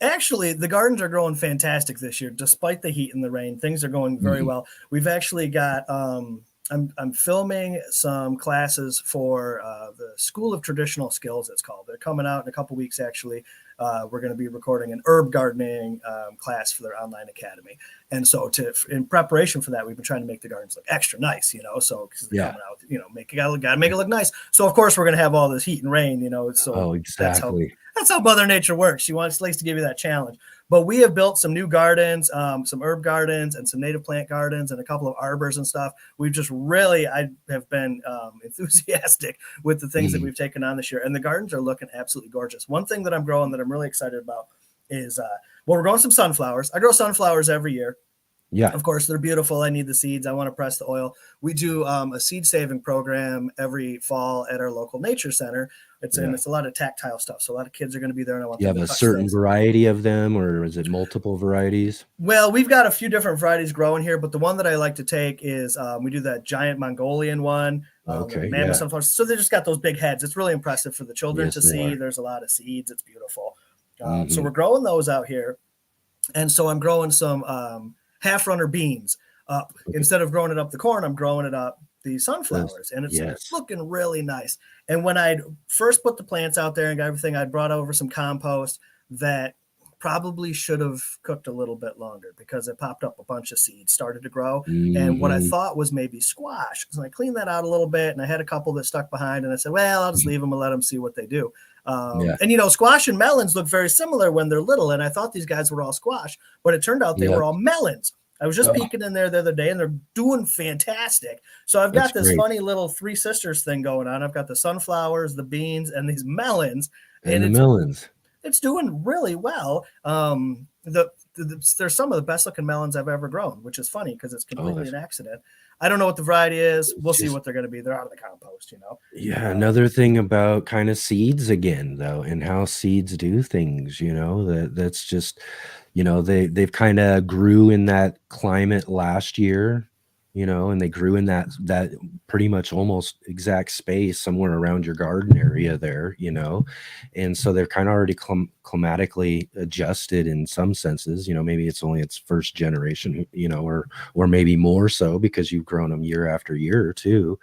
Actually, the gardens are growing fantastic this year, despite the heat and the rain. Things are going very well. We've actually got, I'm filming some classes for the School of Traditional Skills, it's called. They're coming out in a couple weeks, actually. We're going to be recording an herb gardening class for their online academy. And so in preparation for that, we've been trying to make the gardens look extra nice, so because they're coming out, got to make it look nice. So, of course, we're going to have all this heat and rain, so exactly. That's how Mother Nature works. She likes to give you that challenge. But we have built some new gardens, some herb gardens and some native plant gardens and a couple of arbors and stuff. We've just I have been enthusiastic with the things that we've taken on this year. And the gardens are looking absolutely gorgeous. One thing that I'm growing that I'm really excited about is, we're growing some sunflowers. I grow sunflowers every year. Yeah. Of course, they're beautiful. I need the seeds. I want to press the oil. We do a seed saving program every fall at our local nature center. It's a lot of tactile stuff. So a lot of kids are going to be there. And I want you have a certain variety of them, or is it multiple varieties? Well, we've got a few different varieties growing here, but the one that I like to take is we do that giant Mongolian one. Sunflowers. So they just got those big heads. It's really impressive for the children to see. There's a lot of seeds. It's beautiful. So we're growing those out here. And so I'm growing some half runner beans up. Instead of growing it up the corn, I'm growing it up the sunflowers, and it's Yes. looking really nice. And when I'd first put the plants out there and got everything, I'd brought over some compost that probably should have cooked a little bit longer because it popped up a bunch of seeds, started to grow. And what I thought was maybe squash. So I cleaned that out a little bit, and I had a couple that stuck behind, and I said, well, I'll just leave them and let them see what they do. And, you know, squash and melons look very similar when they're little. And I thought these guys were all squash, but it turned out they were all melons. I was just peeking in there the other day, and they're doing fantastic. So I've got this funny little Three Sisters thing going on. I've got the sunflowers, the beans, and these melons. And the melons. It's doing really well. There's some of the best looking melons I've ever grown, which is funny because it's completely an accident. I don't know what the variety is. We'll see what they're going to be. They're out of the compost, you know? Yeah. Another thing about kind of seeds again, though, and how seeds do things, you know, that's just, you know, they've kind of grew in that climate last year, you know, and they grew in that pretty much almost exact space somewhere around your garden area there, you know, and so they're kind of already climatically adjusted in some senses, you know, maybe it's only its first generation, you know, or maybe more so because you've grown them year after year too,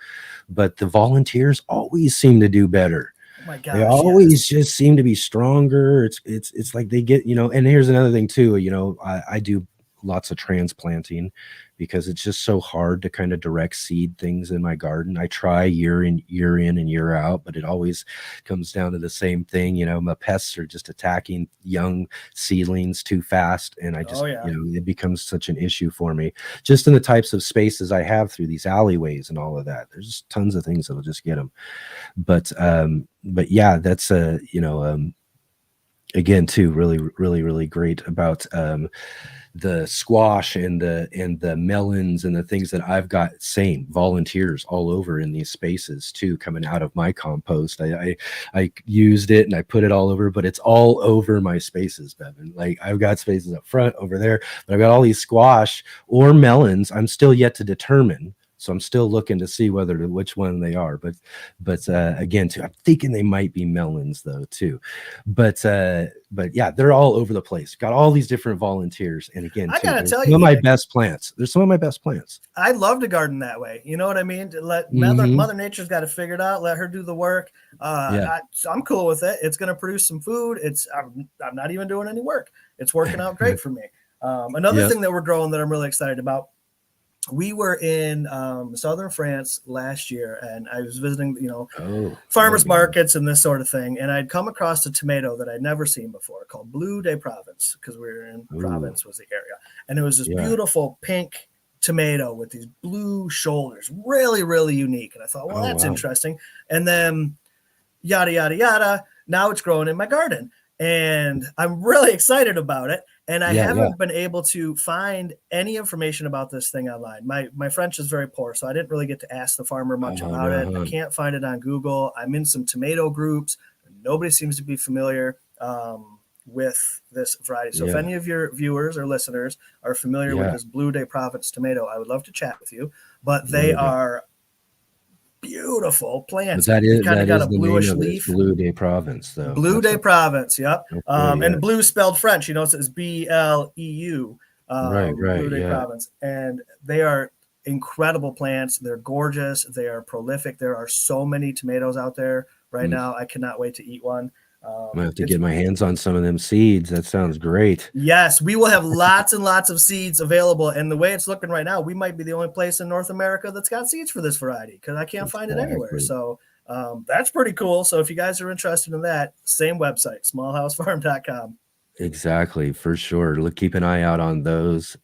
but the volunteers always seem to do better. My gosh, they always just seem to be stronger. It's like they get, you know, and here's another thing too, you know, I do lots of transplanting because it's just so hard to kind of direct seed things in my garden. I try year in and year out, but it always comes down to the same thing. You know, my pests are just attacking young seedlings too fast. And I just, you know, it becomes such an issue for me just in the types of spaces I have through these alleyways and all of that. There's tons of things that'll just get them. But yeah, that's you know, again, too, really great about the squash and the melons and the things that I've got. Same volunteers all over in these spaces too, coming out of my compost. I used it and I put it all over, but it's all over my spaces, Bevin. Like I've got spaces up front over there, but I've got all these squash or melons. I'm still yet to determine. So I'm still looking to see which one they are, but again, too, I'm thinking they might be melons though too, but yeah, they're all over the place. Got all these different volunteers, and again, I gotta tell you, some of my best plants. There's some of my best plants. I love to garden that way. You know what I mean? To let Mother Nature's got to figure it out. Let her do the work. I'm cool with it. It's going to produce some food. I'm not even doing any work. It's working out great for me. Another thing that we're growing that I'm really excited about. We were in southern France last year, and I was visiting, you know, farmers markets and this sort of thing. And I'd come across a tomato that I'd never seen before called Bleu de Provence, because we were in Provence was the area. And it was this beautiful pink tomato with these blue shoulders, really, really unique. And I thought, well, that's interesting. And then yada, yada, yada. Now it's growing in my garden. And I'm really excited about it. And I haven't been able to find any information about this thing online. My French is very poor, so I didn't really get to ask the farmer much about it. I can't find it on Google. I'm in some tomato groups. Nobody seems to be familiar with this variety. So if any of your viewers or listeners are familiar with this Bleu de Provence tomato, I would love to chat with you. But they are beautiful plants. But that kind of got a bluish leaf. Bleu de Provence, though. Bleu de Provence, yep. And blue spelled French. You know, it says BLEU. Bleu de Provence, and they are incredible plants. They're gorgeous. They are prolific. There are so many tomatoes out there right now. I cannot wait to eat one. I'm gonna have to get my hands on some of them seeds. That sounds great. Yes, we will have lots and lots of seeds available. And the way it's looking right now, we might be the only place in North America that's got seeds for this variety because I can't find it anywhere. So that's pretty cool. So if you guys are interested in that, same website, smallhousefarm.com. Exactly, for sure. Keep an eye out on those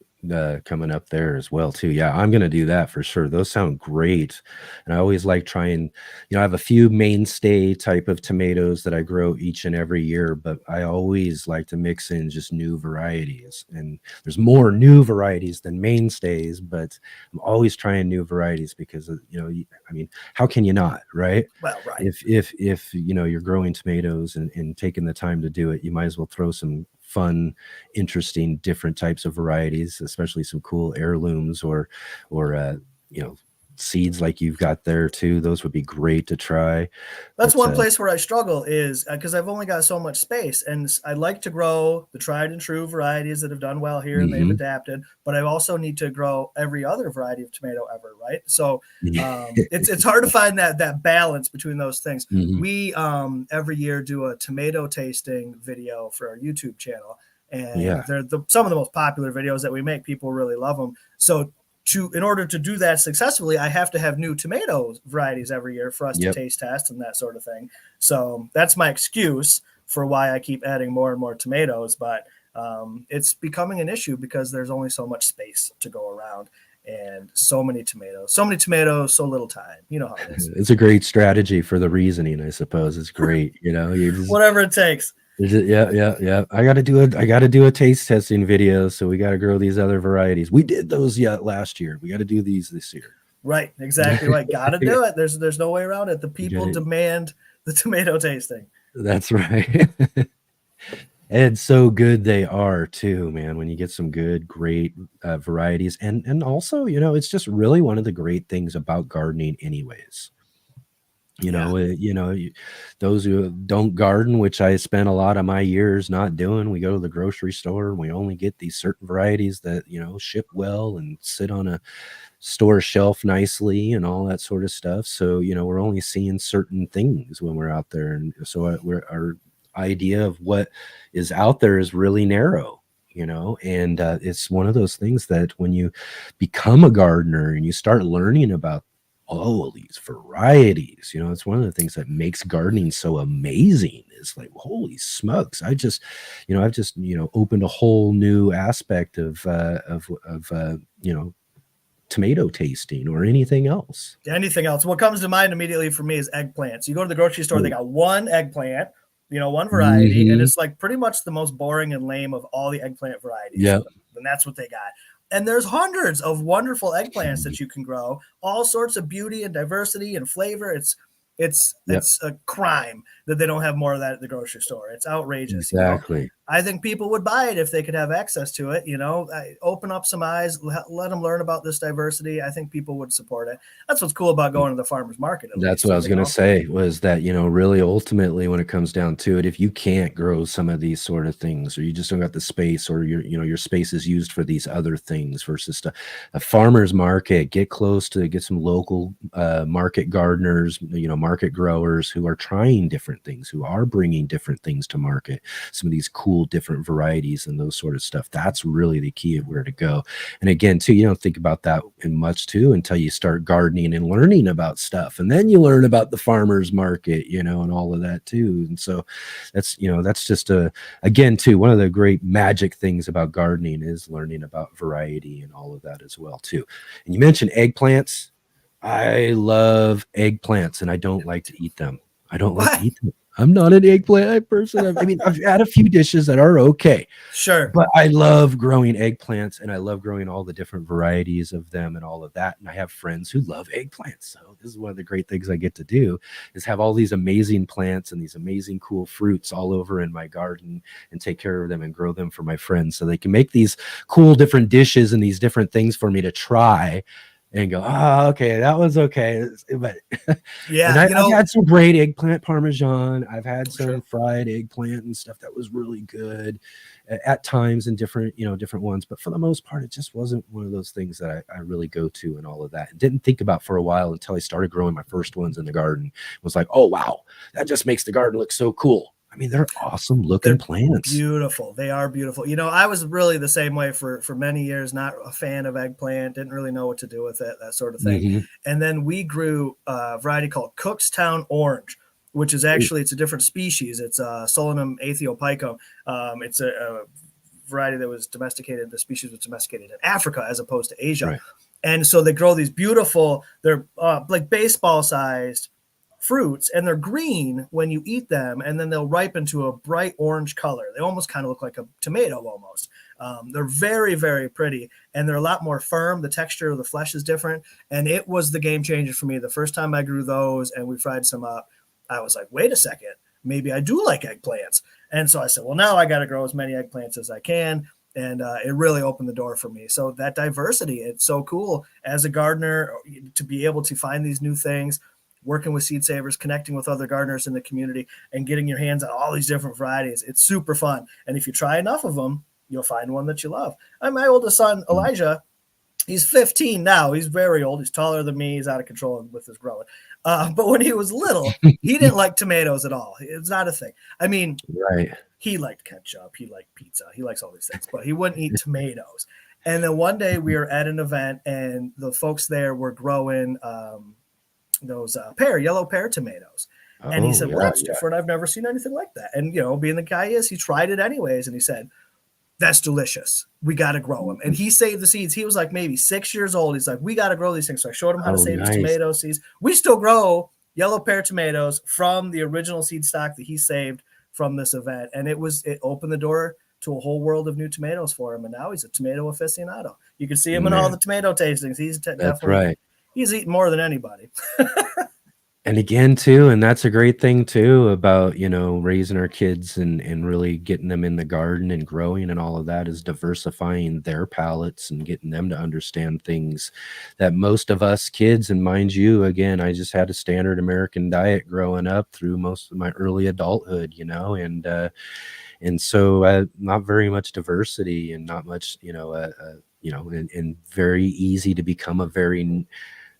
coming up there as well too. Yeah, I'm gonna do that for sure. Those sound great. And I always like trying, you know, I have a few mainstay type of tomatoes that I grow each and every year, but I always like to mix in just new varieties. And there's more new varieties than mainstays, but I'm always trying new varieties because, you know, I mean, how can you not, right? Well, right. If you know, you're growing tomatoes and taking the time to do it, you might as well throw some fun, interesting, different types of varieties, especially some cool heirlooms or you know, seeds like you've got there too. Those would be great to try. That's one place where I struggle is because I've only got so much space, and I like to grow the tried and true varieties that have done well here and they've adapted, but I also need to grow every other variety of tomato ever, right? So it's hard to find that balance between those things. We every year do a tomato tasting video for our YouTube channel, and they're some of the most popular videos that we make. People really love them. So in order to do that successfully, I have to have new tomato varieties every year for us to taste test and that sort of thing. So that's my excuse for why I keep adding more and more tomatoes. But it's becoming an issue because there's only so much space to go around, and so many tomatoes, so little time. You know how it is. It's a great strategy for the reasoning, I suppose. It's great. You know, you just, whatever it takes. Yeah. I gotta do a taste testing video. So we gotta grow these other varieties. We did those last year. We gotta do these this year. Right, exactly right. Gotta do it. There's no way around it. The people demand the tomato tasting. That's right. And so good they are too, man. When you get some good, great varieties, and also, you know, it's just really one of the great things about gardening, anyways. Those who don't garden, which I spent a lot of my years not doing, we go to the grocery store and we only get these certain varieties that, you know, ship well and sit on a store shelf nicely and all that sort of stuff. So, you know, we're only seeing certain things when we're out there. And so our idea of what is out there is really narrow, you know, and it's one of those things that when you become a gardener and you start learning about all of these varieties, you know, it's one of the things that makes gardening so amazing. Is like, holy smokes, I've just opened a whole new aspect of tomato tasting or anything else. What comes to mind immediately for me is eggplants. You go to the grocery store, they got one eggplant, you know, one variety, and it's like pretty much the most boring and lame of all the eggplant varieties. Yeah. And that's what they got. And there's hundreds of wonderful eggplants that you can grow, all sorts of beauty and diversity and flavor. It's a crime that they don't have more of that at the grocery store. It's outrageous. Exactly. You know? I think people would buy it if they could have access to it. You know, open up some eyes, let them learn about this diversity. I think people would support it. That's what's cool about going to the farmer's market. That's what I was going to say, was that, you know, really ultimately when it comes down to it, if you can't grow some of these sort of things, or you just don't got the space, or your space is used for these other things versus a farmer's market, get some local market gardeners, you know, market growers who are trying different things, who are bringing different things to market, some of these cool different varieties and those sort of stuff. That's really the key of where to go. And again, too, you don't think about that in much too until you start gardening and learning about stuff, and then you learn about the farmers market, you know, and all of that too. And so that's just again too, one of the great magic things about gardening is learning about variety and all of that as well too. And you mentioned eggplants. I love eggplants, and I don't like to eat them. I don't like to eat them. I'm not an eggplant person. I mean, I've had a few dishes that are okay. Sure. But I love growing eggplants, and I love growing all the different varieties of them and all of that. And I have friends who love eggplants. So this is one of the great things I get to do, is have all these amazing plants and these amazing cool fruits all over in my garden, and take care of them and grow them for my friends so they can make these cool different dishes and these different things for me to try. And go, okay, that was okay. But yeah, I've had some great eggplant parmesan. I've had some fried eggplant and stuff that was really good at times, in different ones. But for the most part, it just wasn't one of those things that I really go to and all of that. And didn't think about for a while until I started growing my first ones in the garden. It was like, oh wow, that just makes the garden look so cool. I mean, they're awesome looking plants. Beautiful. They are beautiful. You know, I was really the same way for many years, not a fan of eggplant, didn't really know what to do with it, that sort of thing. And then we grew a variety called Cookstown Orange, which is actually, it's a different species. It's Solanum aethiopicum. It's a variety that was domesticated. The species was domesticated in Africa as opposed to Asia. Right. And so they grow these beautiful, they're like baseball sized fruits, and they're green when you eat them, and then they'll ripen to a bright orange color. They almost kind of look like a tomato almost. They're very, very pretty, and they're a lot more firm. The texture of the flesh is different, and it was the game changer for me. The first time I grew those and we fried some up, I was like, wait a second, maybe I do like eggplants. And so I said, well, now I got to grow as many eggplants as I can. And it really opened the door for me. So that diversity, it's so cool as a gardener to be able to find these new things, working with seed savers, connecting with other gardeners in the community, and getting your hands on all these different varieties. It's super fun. And if you try enough of them, you'll find one that you love. My oldest son, Elijah, he's 15 now. He's very old. He's taller than me. He's out of control with his growing. But when he was little, he didn't like tomatoes at all. It's not a thing. I mean, right. He liked ketchup. He liked pizza. He likes all these things, but he wouldn't eat tomatoes. And then one day we were at an event, and the folks there were growing those yellow pear tomatoes. And he said, well, that's different. I've never seen anything like that. And, being the guy he is, he tried it anyways. And he said, that's delicious. We got to grow them. And he saved the seeds. He was like maybe 6 years old. He's like, we got to grow these things. So I showed him how to save his tomato seeds. We still grow yellow pear tomatoes from the original seed stock that he saved from this event. And it opened the door to a whole world of new tomatoes for him. And now he's a tomato aficionado. You can see him in all the tomato tastings. He's definitely right. He's eating more than anybody. And again, too, and that's a great thing, too, about, raising our kids and really getting them in the garden and growing and all of that is diversifying their palates and getting them to understand things that most of us kids, and mind you, again, I just had a standard American diet growing up through most of my early adulthood, and so not very much diversity and not much, and very easy to become a very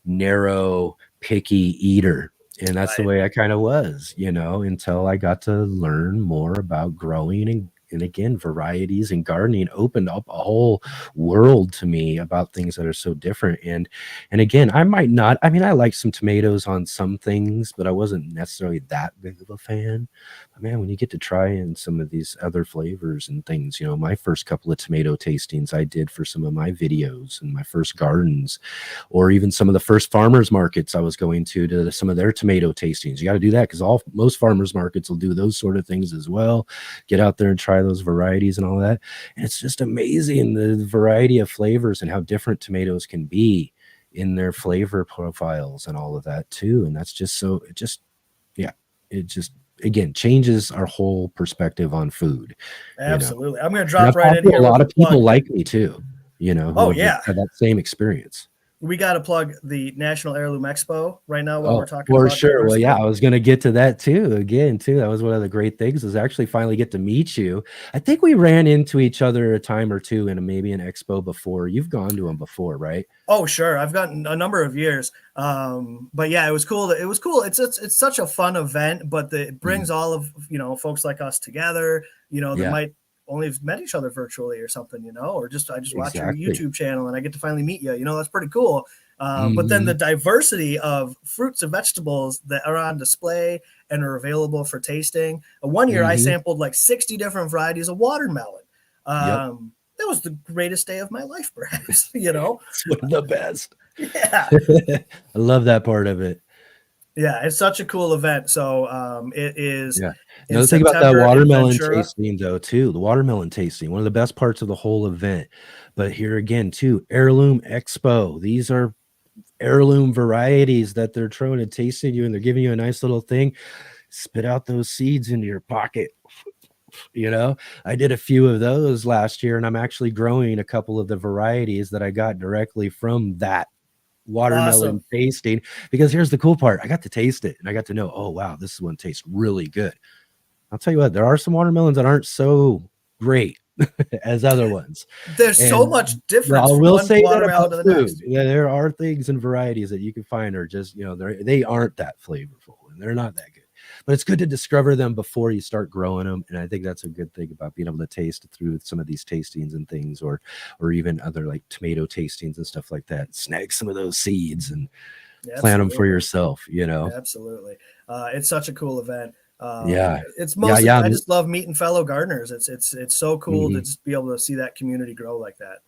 narrow, picky eater. And that's the way I kind of was, until I got to learn more about growing and again, varieties and gardening opened up a whole world to me about things that are so different. And again, I like some tomatoes on some things, but I wasn't necessarily that big of a fan. But man, when you get to try in some of these other flavors and things, my first couple of tomato tastings I did for some of my videos and my first gardens, or even some of the first farmers markets I was going to some of their tomato tastings. You got to do that because most farmers markets will do those sort of things as well. Get out there and try those varieties and all that. And it's just amazing the variety of flavors and how different tomatoes can be in their flavor profiles and all of that too. And that's just it just again changes our whole perspective on food. Absolutely. I'm going to drop right in here. A lot of people like me too, who had that same experience. We got to plug the National Heirloom Expo right now while we're talking for about sure. diversity. Well, yeah, I was going to get to that too. That was one of the great things is actually finally get to meet you. I think we ran into each other a time or two in maybe an expo before. You've gone to them before, right? Oh, sure. I've gotten a number of years. But yeah, it was cool. It's such a fun event, but it brings all of, folks like us together, that might only have met each other virtually or something, or I just watch your YouTube channel and I get to finally meet you, that's pretty cool. But then the diversity of fruits and vegetables that are on display and are available for tasting. One year I sampled like 60 different varieties of watermelon. That was the greatest day of my life, perhaps, It's one of the best. Yeah. I love that part of it. Yeah, it's such a cool event. So it is. Yeah. Another thing about that watermelon tasting, though, too, the watermelon tasting, one of the best parts of the whole event. But here again, too, Heirloom Expo. These are heirloom varieties that they're throwing and tasting you, and they're giving you a nice little thing. Spit out those seeds into your pocket. I did a few of those last year, and I'm actually growing a couple of the varieties that I got directly from that watermelon tasting, because here's the cool part. I got to taste it and I got to know, oh wow, this one tastes really good. I'll tell you what, there are some watermelons that aren't so great as other ones. There's so much difference. I will say that about food. Yeah, there are things and varieties that you can find are just, they aren't that flavorful and they're not that good. But it's good to discover them before you start growing them. And I think that's a good thing about being able to taste through some of these tastings and things, or even other like tomato tastings and stuff like that. Snag some of those seeds and plant them for yourself, Absolutely. It's such a cool event. It's mostly, I just love meeting fellow gardeners. It's so cool to just be able to see that community grow like that.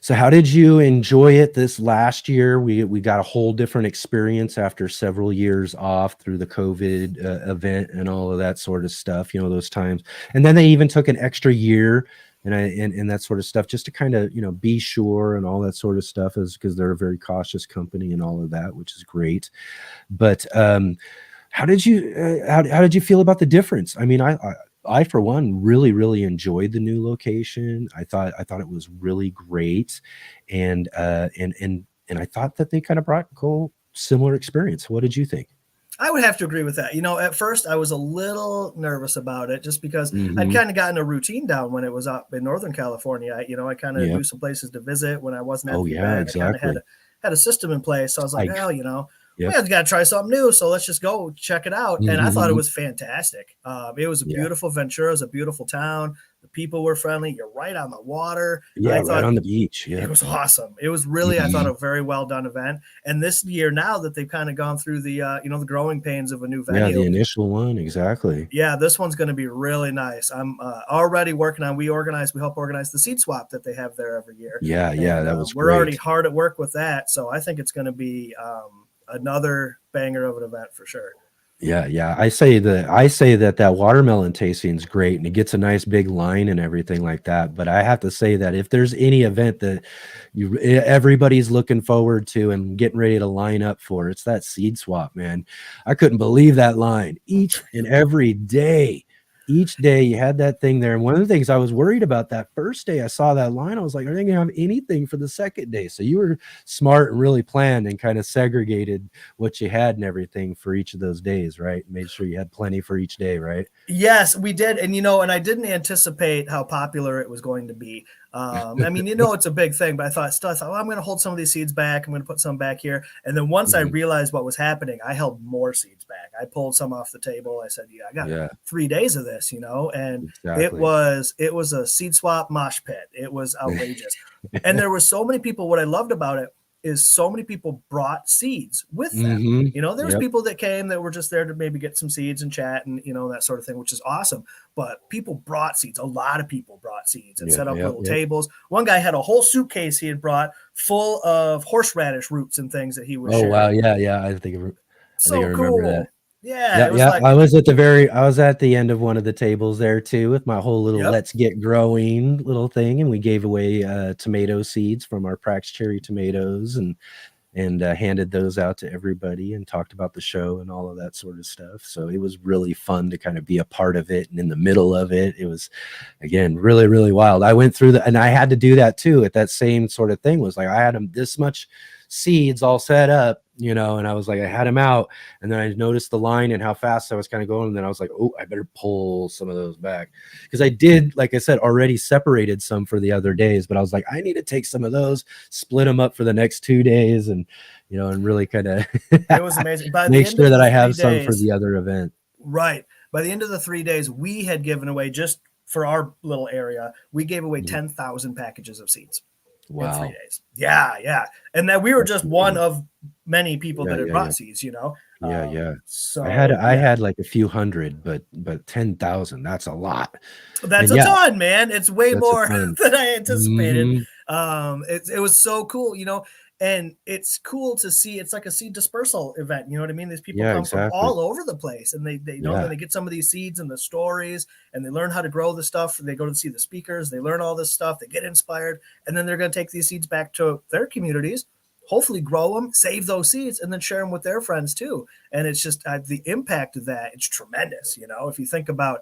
So how did you enjoy it this last year? We got a whole different experience after several years off through the COVID event and all of that sort of stuff, those times. And then they even took an extra year and that sort of stuff just to kind of, be sure and all that sort of stuff, is because they're a very cautious company and all of that, which is great. But how did you feel about the difference? I mean, I for one really enjoyed the new location. I thought it was really great, and I thought that they kind of brought Cole similar experience. What did you think? I would have to agree with that. At first I was a little nervous about it just because I'd Mm-hmm. kind of gotten a routine down when it was up in Northern California. I kind of Yep. knew some places to visit when I wasn't at Oh the yeah, event. I kind of exactly. had a system in place. So I was like, I well, we Yep. have got to try something new. So let's just go check it out. And I thought it Mm-hmm. was fantastic. It was a Yeah. beautiful Ventura. It was a beautiful town. The people were friendly. You're right on the water. Yeah, I right thought on the beach. it Yep. was awesome. It was really, I thought, Mhm. a very well done event. And this year, now that they've kind of gone through the growing pains of a new Yeah, the venue, initial one, exactly. yeah, this one's going to be really nice. I'm already working on. We help organize the seed swap that they have there every year, Yeah, and that was we're already great. hard at work with that. So I think it's going to be another banger of an event for sure. Yeah. I say that watermelon tasting's great, and it gets a nice big line and everything like that. But I have to say that if there's any event that everybody's looking forward to and getting ready to line up for, it's that seed swap, man. I couldn't believe that line each and every day. Each day you had that thing there. And one of the things I was worried about that first day I saw that line, I was like, are they gonna have anything for the second day? So you were smart and really planned and kind of segregated what you had and everything for each of those days, right? Made sure you had plenty for each day, right? Yes, we did, and I didn't anticipate how popular it was going to be. I mean, it's a big thing, but I thought, well, I'm going to hold some of these seeds back. I'm going to put some back here, and then once I Mhm. realized what was happening, I held more seeds back. I pulled some off the table. I said, "Yeah, I got Yeah, 3 days of this," and it exactly. was it was a seed swap mosh pit. It was outrageous, and there were so many people. What I loved about it is so many people brought seeds with them. Hmm. There was Yep. people that came that were just there to maybe get some seeds and chat and that sort of thing, which is awesome. But people brought seeds. A lot of people brought seeds and Yeah. set up Yep. little Yep. tables. One guy had a whole suitcase he had brought full of horseradish roots and things that he was Oh wow. sharing. Yeah. Yeah. I think I So remember that. cool. Yeah, Yeah. it was Yeah. like, I was at the end of one of the tables there too with my whole little yep. let's get growing little thing. And we gave away tomato seeds from our Prax cherry tomatoes and handed those out to everybody and talked about the show and all of that sort of stuff. So it was really fun to kind of be a part of it. And in the middle of it, it was, again, really wild. I went through and I had to do that too at that same sort of thing. Was like, I had them this much seeds all set up, and I was like, I had them out. And then I noticed the line and how fast I was kind of going. And then I was like, oh, I better pull some of those back. Because I did, like I said, already separated some for the other days, but I was like, I need to take some of those, split them up for the next 2 days, and really kind of It was amazing. By the make end sure of that the I three have some for days, the other event. right. By the end of the 3 days, we had given away, just for our little area, we gave away Mhm. 10,000 packages of seeds in Wow. 3 days. Yeah. And that we were That's just one amazing. of many people Yeah, that had yeah, brought seeds. yeah. So I yeah, had like a few hundred, but 10,000, that's a lot. that's And a yeah, ton, man. It's way that's a more ton. than I anticipated. Mhm. It was so cool, and it's cool to see. It's like a seed dispersal event. You know what I mean? These people Yeah, come from exactly. all over the place, and then Yeah. they get some of these seeds and the stories, and they learn how to grow the stuff. They go to see the speakers, they learn all this stuff, they get inspired, and then they're going to take these seeds back to their communities, hopefully grow them, save those seeds, and then share them with their friends too. And it's just the impact of that. It's tremendous. If you think about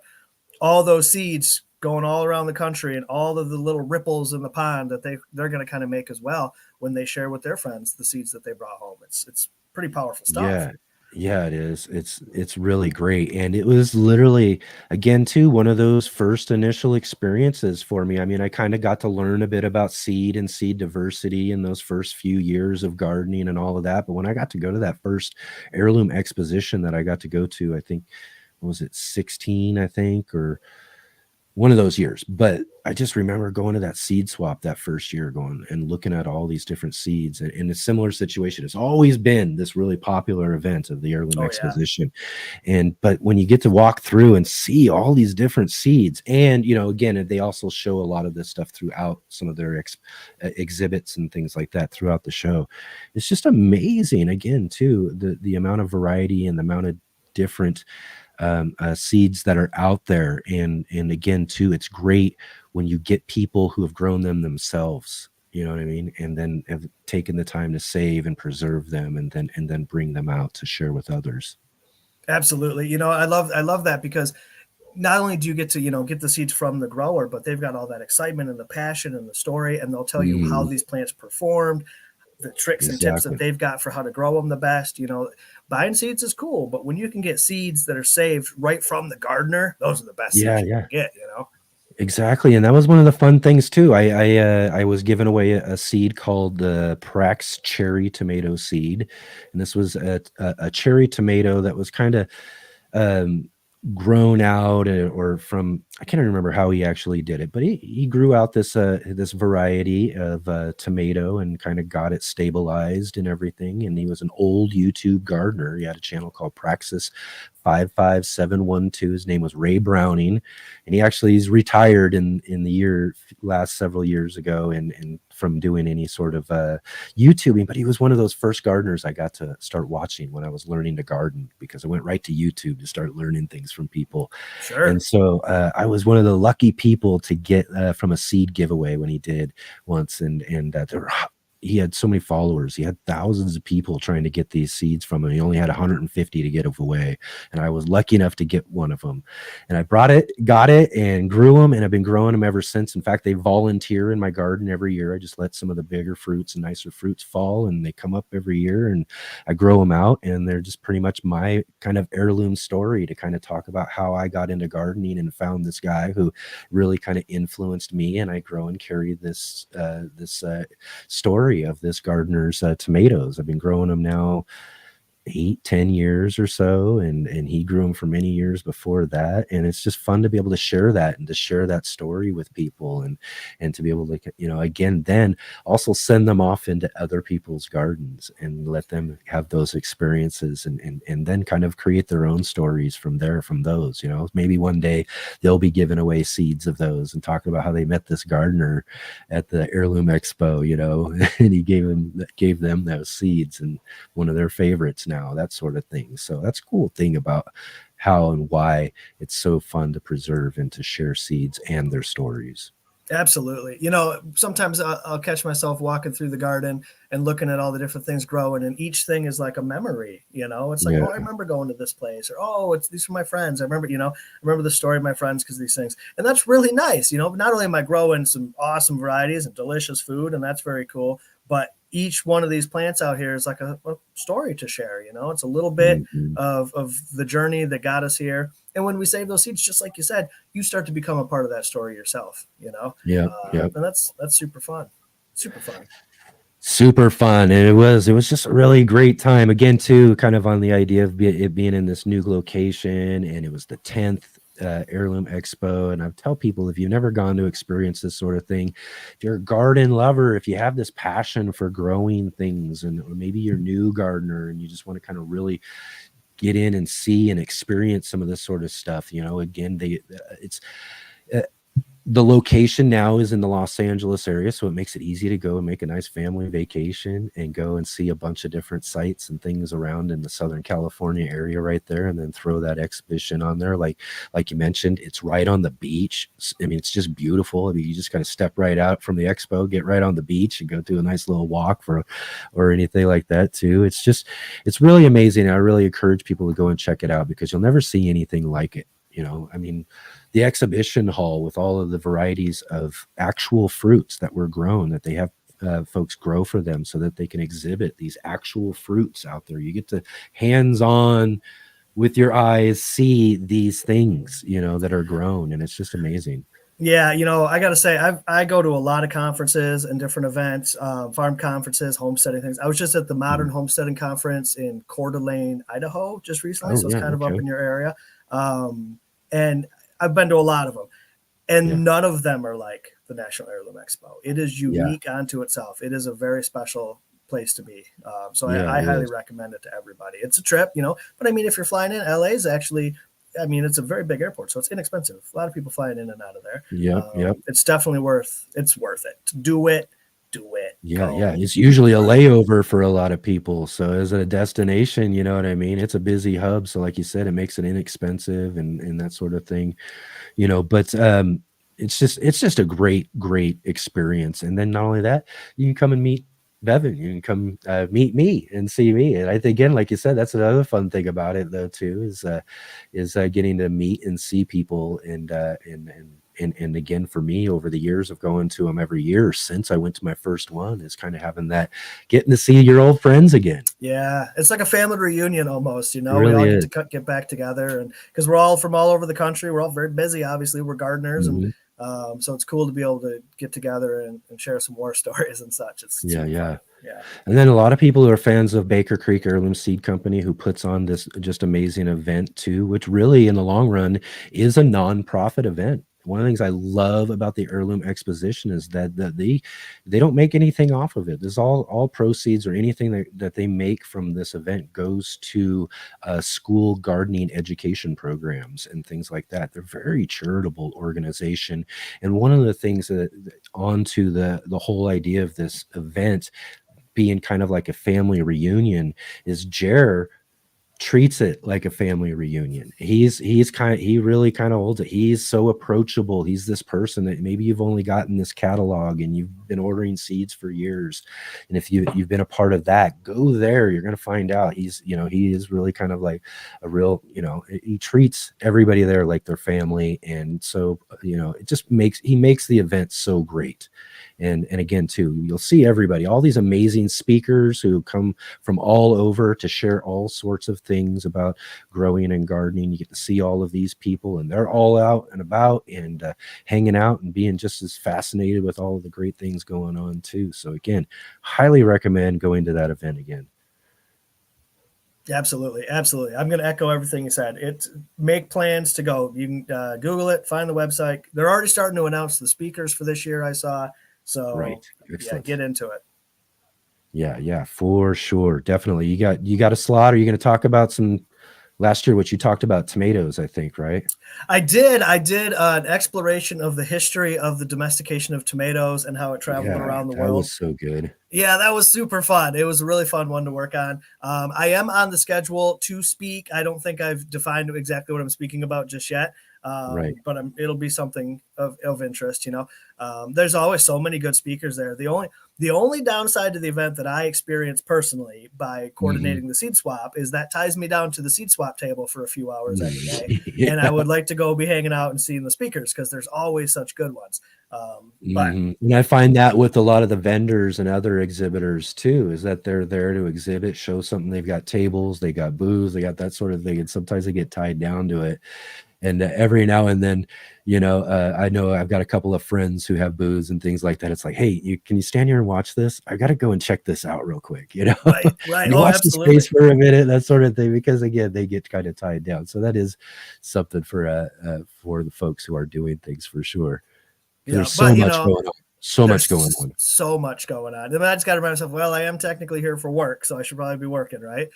all those seeds going all around the country and all of the little ripples in the pond that they're going to kind of make as well when they share with their friends the seeds that they brought home. It's pretty powerful stuff. Yeah. Yeah, it is. It's really great. And it was literally, again, too, one of those first initial experiences for me. I mean, I kind of got to learn a bit about seed and seed diversity in those first few years of gardening and all of that. But when I got to go to that first heirloom exposition that I got to go to, I think, what was it, 16, I think, or one of those years. But I just remember going to that seed swap that first year, going and looking at all these different seeds. And in a similar situation, it's always been this really popular event of the heirloom Oh yeah, exposition. But when you get to walk through and see all these different seeds, and again, they also show a lot of this stuff throughout some of their exhibits and things like that throughout the show. It's just amazing. Again, too, the amount of variety and the amount of different seeds that are out there. And again, too, it's great when you get people who have grown them themselves, you know what I mean, and then have taken the time to save and preserve them, and then bring them out to share with others. absolutely. I love that because not only do you get to, get the seeds from the grower, but they've got all that excitement and the passion and the story, and they'll tell you how these plants performed, the tricks and tips that Exactly. they've got for how to grow them the best. Buying seeds is cool, but when you can get seeds that are saved right from the gardener, those are the best Yeah, seeds you yeah. can get. Exactly, and that was one of the fun things too. I was given away a seed called the Prax cherry tomato seed, and this was a cherry tomato that was kind of um, grown out or from, I can't remember how he actually did it, but he grew out this variety of tomato and kind of got it stabilized and everything. And he was an old YouTube gardener. He had a channel called Praxis 55712. His name was Ray Browning, and he's retired in the last several years ago and from doing any sort of YouTubing. But he was one of those first gardeners I got to start watching when I was learning to garden, because I went right to YouTube to start learning things from people. Sure. And so I was one of the lucky people to get from a seed giveaway when he did once, and he had so many followers. He had thousands of people trying to get these seeds from him. He only had 150 to get away, and I was lucky enough to get one of them. And I got it, and grew them, and I've been growing them ever since. In fact, they volunteer in my garden every year. I just let some of the bigger fruits and nicer fruits fall, and they come up every year, and I grow them out, and they're just pretty much my kind of heirloom story to kind of talk about how I got into gardening and found this guy who really kind of influenced me, and I grow and carry this story of this gardener's tomatoes. I've been growing them now 8-10 years or so, and he grew them for many years before that. And it's just fun to be able to share that and to share that story with people, and to be able to, again, then also send them off into other people's gardens and let them have those experiences, and then kind of create their own stories from those. Maybe one day they'll be giving away seeds of those and talking about how they met this gardener at the Heirloom Expo, and he gave them those seeds, and one of their favorites now, that sort of thing. So that's a cool thing about how and why it's so fun to preserve and to share seeds and their stories. Absolutely. Sometimes I'll catch myself walking through the garden and looking at all the different things growing, and each thing is like a memory. It's like, oh, I remember going to this place, or these are my friends. I remember the story of my friends because of these things, and that's really nice. Not only am I growing some awesome varieties and delicious food, and that's very cool, but each one of these plants out here is like a story to share. It's a little bit of the journey that got us here. And when we save those seeds, just like you said, you start to become a part of that story yourself, Yeah. And that's super fun. Super fun. Super fun. And it was just a really great time, again, too, kind of on the idea of it being in this new location. And it was the 10th Heirloom Expo. And I tell people, if you've never gone to experience this sort of thing, if you're a garden lover, if you have this passion for growing things, or maybe you're a new gardener and you just want to kind of really get in and see and experience some of this sort of stuff, again, the location now is in the Los Angeles area, so it makes it easy to go and make a nice family vacation and go and see a bunch of different sites and things around in the Southern California area right there, and then throw that exhibition on there. Like you mentioned, it's right on the beach. I mean, it's just beautiful. I mean, you just kind of step right out from the expo, get right on the beach, and go do a nice little walk or anything like that too. It's really amazing. I really encourage people to go and check it out, because you'll never see anything like it. I mean, the exhibition hall with all of the varieties of actual fruits that were grown, that they have folks grow for them so that they can exhibit these actual fruits out there. You get to hands-on with your eyes see these things, that are grown, and it's just amazing. Yeah, I got to say, I go to a lot of conferences and different events, farm conferences, homesteading things. I was just at the Modern Homesteading Conference in Coeur d'Alene, Idaho, just recently, so it's kind of up in your area. And I've been to a lot of them, and none of them are like the National Heirloom Expo. It is unique unto itself. It is a very special place to be. I highly recommend it to everybody. It's a trip, but I mean, if you're flying in, LA is actually, it's a very big airport, so it's inexpensive. A lot of people flying in and out of there. It's definitely worth it. To do it. Yeah. It's usually a layover for a lot of people. So as a destination, you know what I mean? It's a busy hub. So like you said, it makes it inexpensive and that sort of thing, but it's just a great experience. And then not only that, you can come and meet Bevin, you can come meet me and see me. And I think, again, like you said, that's another fun thing about it, though, too, is getting to meet and see people. And again, for me, over the years of going to them every year since I went to my first one, is kind of having that, getting to see your old friends again. Yeah, it's like a family reunion almost. It We really all is. get to get back together, and because we're all from all over the country, we're all very busy. Obviously, we're gardeners, and so it's cool to be able to get together and share some war stories and such. It's Yeah, super yeah. fun. Yeah. And then a lot of people who are fans of Baker Creek Heirloom Seed Company, who puts on this just amazing event too, which really in the long run is a nonprofit event. One of the things I love about the Heirloom Exposition is that they don't make anything off of it. There's all proceeds or anything that they make from this event goes to school gardening education programs and things like that. They're a very charitable organization. And one of the things that onto the whole idea of this event being kind of like a family reunion is Jer treats it like a family reunion. He really kind of holds it. He's so approachable. He's this person that maybe you've only gotten this catalog and you've been ordering seeds for years. And if you've been a part of that, go there. You're going to find out he is really kind of like a real, he treats everybody there like their family. And so, it just he makes the event so great. And again, too, you'll see everybody, all these amazing speakers who come from all over to share all sorts of things about growing and gardening. You get to see all of these people, and they're all out and about and hanging out and being just as fascinated with all of the great things going on, too. So again, highly recommend going to that event again. Absolutely. Absolutely. I'm going to echo everything you said. Make plans to go. You can Google it, find the website. They're already starting to announce the speakers for this year, I saw. So right. Yeah, get into it. Yeah, for sure. Definitely. You got a slot. Are you going to talk about some last year, what you talked about tomatoes, I think, right? I did an exploration of the history of the domestication of tomatoes and how it traveled around the world. That was so good. Yeah, that was super fun. It was a really fun one to work on. I am on the schedule to speak. I don't think I've defined exactly what I'm speaking about just yet. Right. But it'll be something of interest. There's always so many good speakers there. The only downside to the event that I experienced personally by coordinating the seed swap is that ties me down to the seed swap table for a few hours every day. And I would like to go be hanging out and seeing the speakers because there's always such good ones. And I find that with a lot of the vendors and other exhibitors too, is that they're there to exhibit, show something. They've got tables, they got booths, they got that sort of thing. And sometimes they get tied down to it. And every now and then, I know I've got a couple of friends who have booths and things like that. It's like, hey, can you stand here and watch this? I got to go and check this out real quick, Right. Watch the space for a minute, that sort of thing, because again, they get kind of tied down. So that is something for the folks who are doing things for sure. There's so much going on. So much going on. So much going on. And I just got to remind myself, well, I am technically here for work, so I should probably be working, right?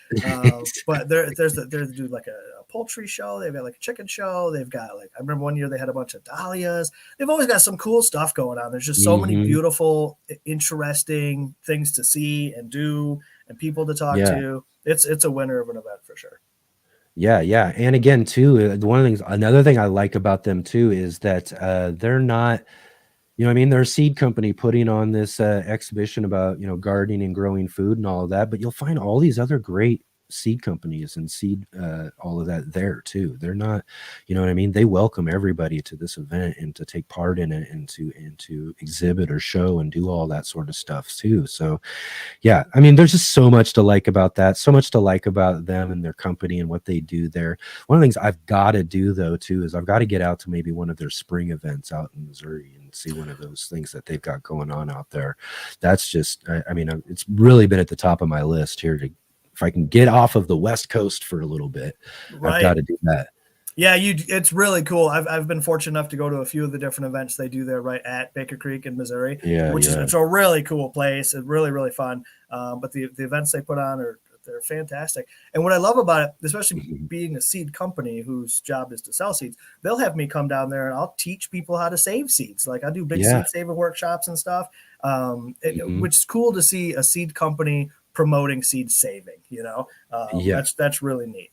But there's do like a poultry show. They've got like a chicken show. They've got I remember one year they had a bunch of dahlias. They've always got some cool stuff going on. There's just so many beautiful, interesting things to see and do and people to talk to. It's a winner of an event for sure. Yeah. And again, too, another thing I like about them too is that they're not, they're a seed company putting on this exhibition about, gardening and growing food and all of that, but you'll find all these other great seed companies and seed all of that there too. They're not, they welcome everybody to this event and to take part in it and to exhibit or show and do all that sort of stuff too. So yeah, there's just so much to like about that, so much to like about them and their company and what they do there. One of the things I've got to do though too is I've got to get out to maybe one of their spring events out in Missouri and see one of those things that they've got going on out there. That's just, it's really been at the top of my list here if I can get off of the West Coast for a little bit, right. I've got to do that. Yeah, it's really cool. I've been fortunate enough to go to a few of the different events they do there right at Baker Creek in Missouri, it's a really cool place. It's really, really fun. But the events they put on they're fantastic. And what I love about it, especially being a seed company whose job is to sell seeds, they'll have me come down there and I'll teach people how to save seeds. Like I do big seed saving workshops and stuff, which is cool to see a seed company promoting seed saving, that's really neat.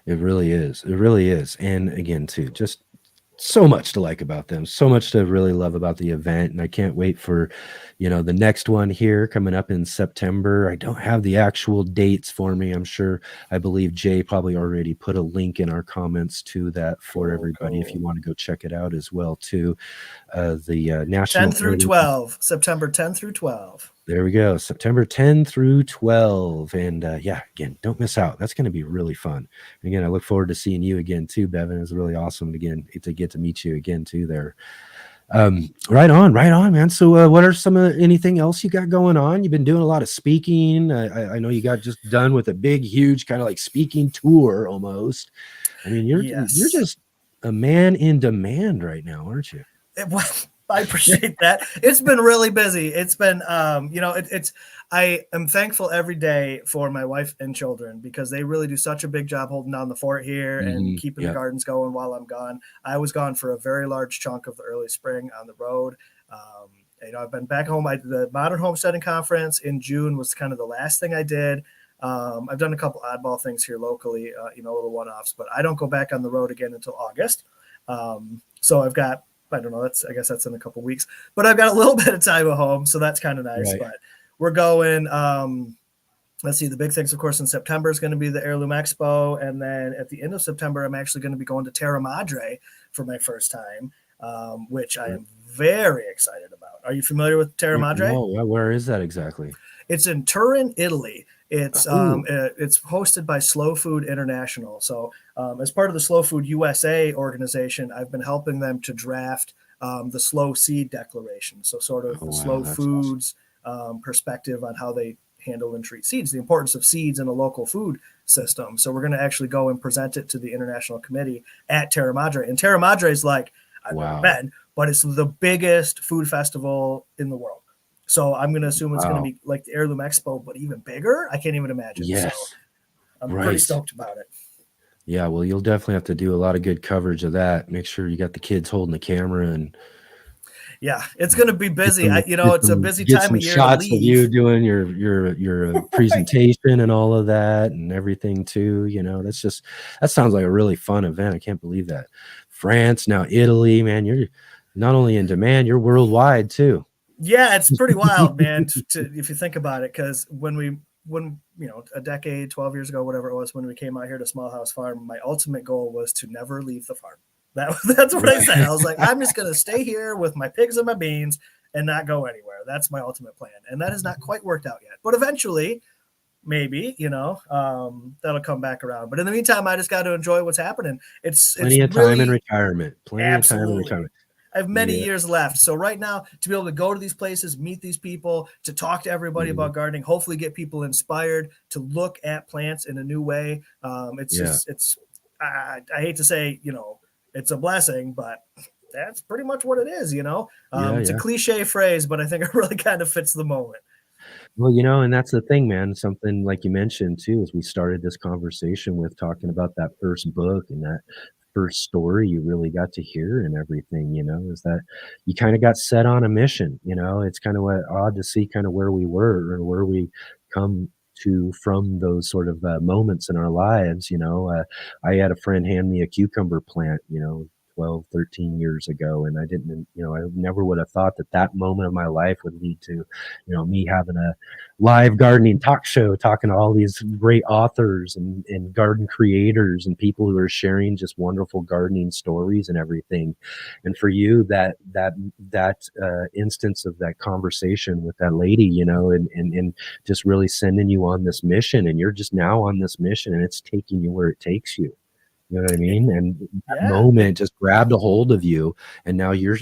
It really is. And again, too, just so much to like about them, so much to really love about the event. And I can't wait for, the next one here coming up in September. I don't have the actual dates for me. I believe Jay probably already put a link in our comments to that for everybody if you want to go check it out as well too. The National 10 through 12, September 10 through 12. There we go. September 10 through 12. And again, don't miss out. That's going to be really fun. And again, I look forward to seeing you again too, Bevin. It's really awesome to get to meet you again too there. Right on, man. So what are anything else you got going on? You've been doing a lot of speaking. I know you got just done with a big, huge kind of like speaking tour almost. I mean, you're just a man in demand right now, aren't you? I appreciate that. It's been really busy. It's been, I am thankful every day for my wife and children because they really do such a big job holding down the fort here and keeping the gardens going while I'm gone. I was gone for a very large chunk of the early spring on the road. I've been back home. The Modern Homesteading Conference in June was kind of the last thing I did. I've done a couple oddball things here locally, little one-offs, but I don't go back on the road again until August. So I've got, I don't know. I guess that's in a couple weeks, but I've got a little bit of time at home, so that's kind of nice. Right. But we're going. Let's see. The big things, of course, in September is going to be the Heirloom Expo, and then at the end of September, I'm actually going to be going to Terra Madre for my first time, which I am very excited about. Are you familiar with Terra Madre? No. Where is that exactly? It's in Turin, Italy. It's hosted by Slow Food International. So as part of the Slow Food USA organization, I've been helping them to draft the Slow Seed Declaration. So sort of the Slow Foods perspective on how they handle and treat seeds, the importance of seeds in a local food system. So we're going to actually go and present it to the International Committee at Terra Madre. And Terra Madre is like, I've never been, but it's the biggest food festival in the world. So I'm going to assume it's going to be like the Heirloom Expo, but even bigger. I can't even imagine. Yes. So I'm pretty stoked about it. Yeah, well, you'll definitely have to do a lot of good coverage of that. Make sure you got the kids holding the camera and. Yeah, it's going to be busy. It's a busy time of year. Shots of you doing your presentation and all of that and everything too. That sounds like a really fun event. I can't believe that. France, now Italy, man, you're not only in demand, you're worldwide too. Yeah, it's pretty wild, man, if you think about it, because when a decade, 12 years ago, whatever it was, when we came out here to Small House Farm, my ultimate goal was to never leave the farm. That's what I said. I was like, I'm just going to stay here with my pigs and my beans and not go anywhere. That's my ultimate plan. And that has not quite worked out yet. But eventually, maybe, that'll come back around. But in the meantime, I just got to enjoy what's happening. It's plenty of time in retirement. I have many years left. So right now, to be able to go to these places, meet these people, to talk to everybody about gardening, hopefully get people inspired to look at plants in a new way. I hate to say, it's a blessing, but that's pretty much what it is, It's a cliche phrase, but I think it really kind of fits the moment. Well, and that's the thing, man. Something like you mentioned too, as we started this conversation with talking about that first book and that first story you really got to hear and everything, is that you kind of got set on a mission. It's kind of odd to see kind of where we were or where we come to from those sort of moments in our lives. I had a friend hand me a cucumber plant, 12, 13 years ago. And I didn't, I never would have thought that moment of my life would lead to, me having a live gardening talk show, talking to all these great authors and garden creators and people who are sharing just wonderful gardening stories and everything. And for you, that instance of that conversation with that lady, and just really sending you on this mission, and you're just now on this mission and it's taking you where it takes you. You know what I mean? And that moment just grabbed a hold of you, and now you're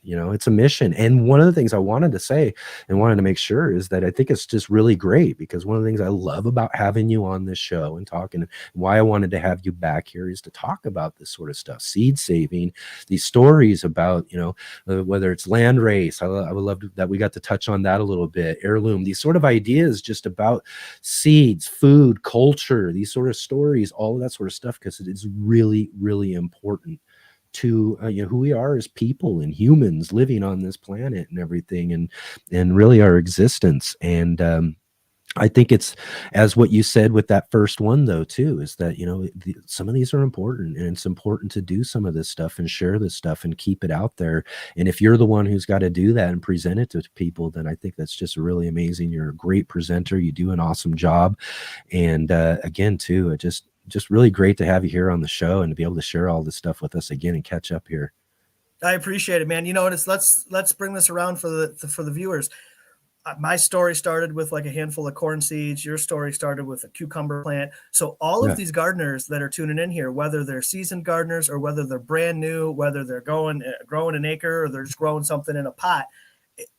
it's a mission. And one of the things I wanted to say and wanted to make sure is that I think it's just really great, because one of the things I love about having you on this show and talking, and why I wanted to have you back here, is to talk about this sort of stuff, seed saving, these stories about, whether it's land race. I would love that we got to touch on that a little bit. Heirloom, these sort of ideas just about seeds, food, culture, these sort of stories, all of that sort of stuff, because it is really, really important to who we are as people and humans living on this planet and everything, and really our existence. And I think it's as what you said with that first one though too, is that, you know, some of these are important, and it's important to do some of this stuff and share this stuff and keep it out there. And if you're the one who's got to do that and present it to people, then I think that's just really amazing. You're a great presenter. You do an awesome job. And again too, just really great to have you here on the show and to be able to share all this stuff with us again and catch up here. I appreciate it, man. You know, and it's let's bring this around for the viewers. My story started with like a handful of corn seeds. Your story started with a cucumber plant. So all of these gardeners that are tuning in here, whether they're seasoned gardeners or whether they're brand new, whether they're growing an acre or they're just growing something in a pot,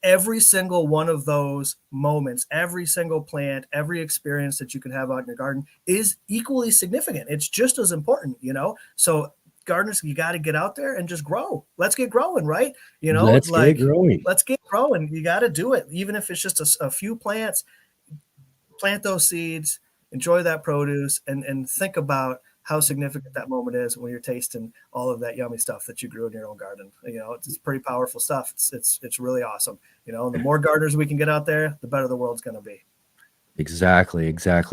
every single one of those moments, every single plant, every experience that you can have out in your garden is equally significant. It's just as important, you know? So gardeners, you got to get out there and just grow. Let's get growing, right? You know, let's get growing. Let's get growing. You got to do it. Even if it's just a few plants, plant those seeds, enjoy that produce, and think about how significant that moment is when you're tasting all of that yummy stuff that you grew in your own garden. You know, it's pretty powerful stuff. It's really awesome. You know, the more gardeners we can get out there, the better the world's going to be. Exactly.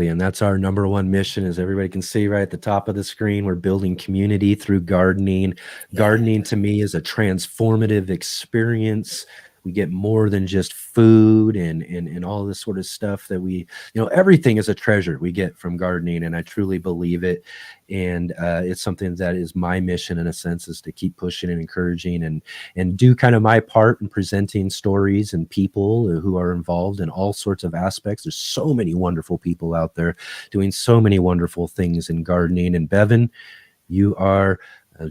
And that's our number one mission, as everybody can see right at the top of the screen. We're building community through gardening. Gardening to me is a transformative experience. We get more than just food and all this sort of stuff that we, you know, everything is a treasure we get from gardening. And I truly believe it. And it's something that is my mission in a sense, is to keep pushing and encouraging and do kind of my part in presenting stories and people who are involved in all sorts of aspects. There's so many wonderful people out there doing so many wonderful things in gardening. And Bevin, you are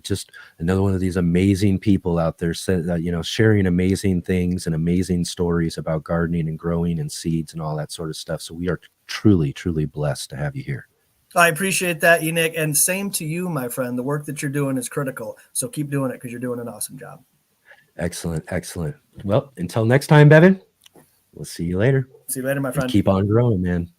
just another one of these amazing people out there, you know, sharing amazing things and amazing stories about gardening and growing and seeds and all that sort of stuff. So we are truly, truly blessed to have you here. I appreciate that, Enoch, and same to you, my friend. The work that you're doing is critical. So keep doing it because you're doing an awesome job. Excellent. Well, until next time, Bevin, we'll see you later. See you later, my friend. Keep on growing, man.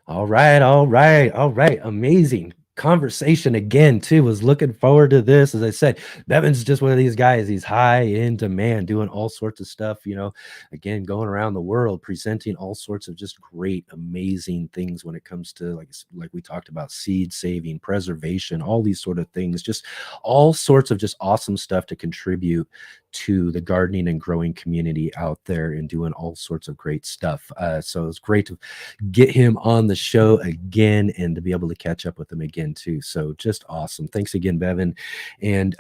All right. Amazing conversation again too. Was looking forward to this. As I said, Bevin's just one of these guys. He's high in demand, doing all sorts of stuff, you know, again, going around the world, presenting all sorts of just great, amazing things when it comes to like we talked about, seed saving, preservation, all these sort of things, just all sorts of just awesome stuff to contribute to the gardening and growing community out there and doing all sorts of great stuff. So it's great to get him on the show again and to be able to catch up with him again too. So just awesome. Thanks again, Bevin. And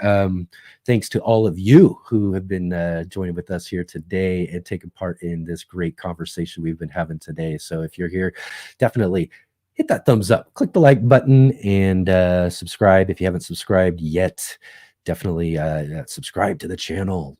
thanks to all of you who have been joining with us here today and taking part in this great conversation we've been having today. So if you're here, definitely hit that thumbs up, click the like button, and subscribe if you haven't subscribed yet. Definitely subscribe to the channel.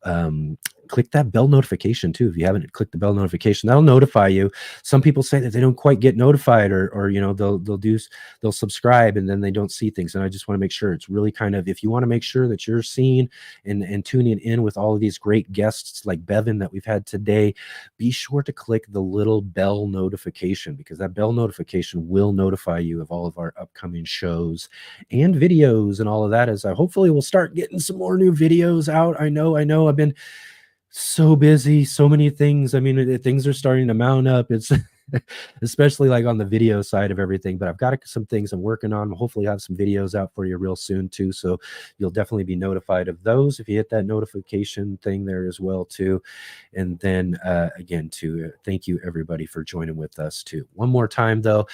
Click that bell notification too. If you haven't clicked the bell notification, that'll notify you. Some people say that they don't quite get notified, or you know, they'll subscribe and then they don't see things. And I just want to make sure it's really kind of, if you want to make sure that you're seeing and tuning in with all of these great guests like Bevin that we've had today, be sure to click the little bell notification, because that bell notification will notify you of all of our upcoming shows and videos and all of that. As I hopefully will start getting some more new videos out. I know I've been so busy, so many things. I mean, things are starting to mount up. It's especially like on the video side of everything, but I've got some things I'm working on. Hopefully have some videos out for you real soon too. So you'll definitely be notified of those if you hit that notification thing there as well too. And then again, too, thank you everybody for joining with us too. One more time though,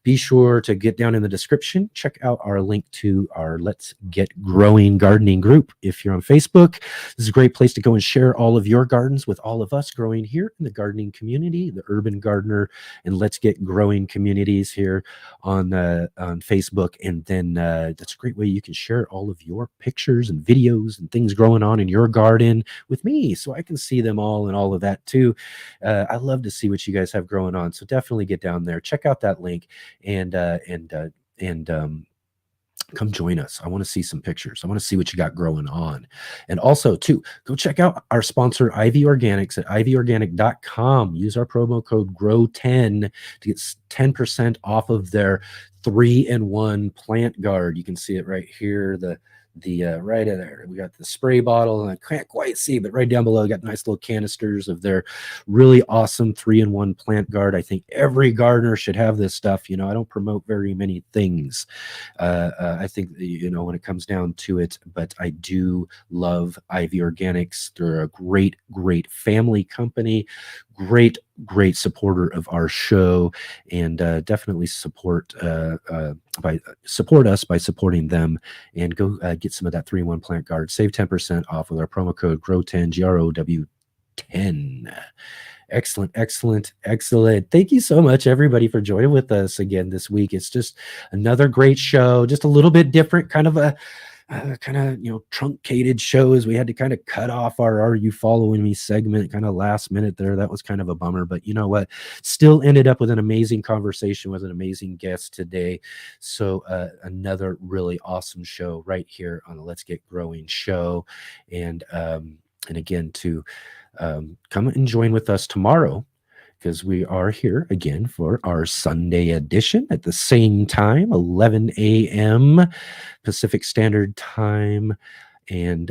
be sure to get down in the description, check out our link to our Let's Get Growing gardening group. If you're on Facebook, this is a great place to go and share all of your gardens with all of us growing here in the gardening community, the Urban Gardener and Let's Get Growing communities here on Facebook. And then that's a great way you can share all of your pictures and videos and things growing on in your garden with me, so I can see them all and all of that too. I love to see what you guys have growing on. So definitely get down there, check out that link, and come join us. I want to see some pictures. I want to see what you got growing on. And also too, go check out our sponsor Ivy Organics at ivyorganic.com. Use our promo code GROW10 to get 10% off of their 3-in-1 plant guard. You can see it right here. right in there, we got the spray bottle, and I can't quite see, but right down below, got nice little canisters of their really awesome 3-in-1 plant guard. I think every gardener should have this stuff. I don't promote very many things. I think, when it comes down to it, but I do love Ivy Organics. They're a great, great family company, great supporter of our show, and definitely support us by supporting them, and go get some of that 3-in-1 plant guard. Save 10% off with our promo code GROW10, GROW10. Excellent. Thank you so much, everybody, for joining with us again this week. It's just another great show, just a little bit different, kind of a truncated show, as we had to kind of cut off our "Are You Following Me" segment kind of last minute there. That was kind of a bummer, but you know what? Still ended up with an amazing conversation with an amazing guest today. So another really awesome show right here on the Let's Get Growing show. And again, to come and join with us tomorrow, because we are here again for our Sunday edition at the same time, 11 a.m. Pacific Standard Time. And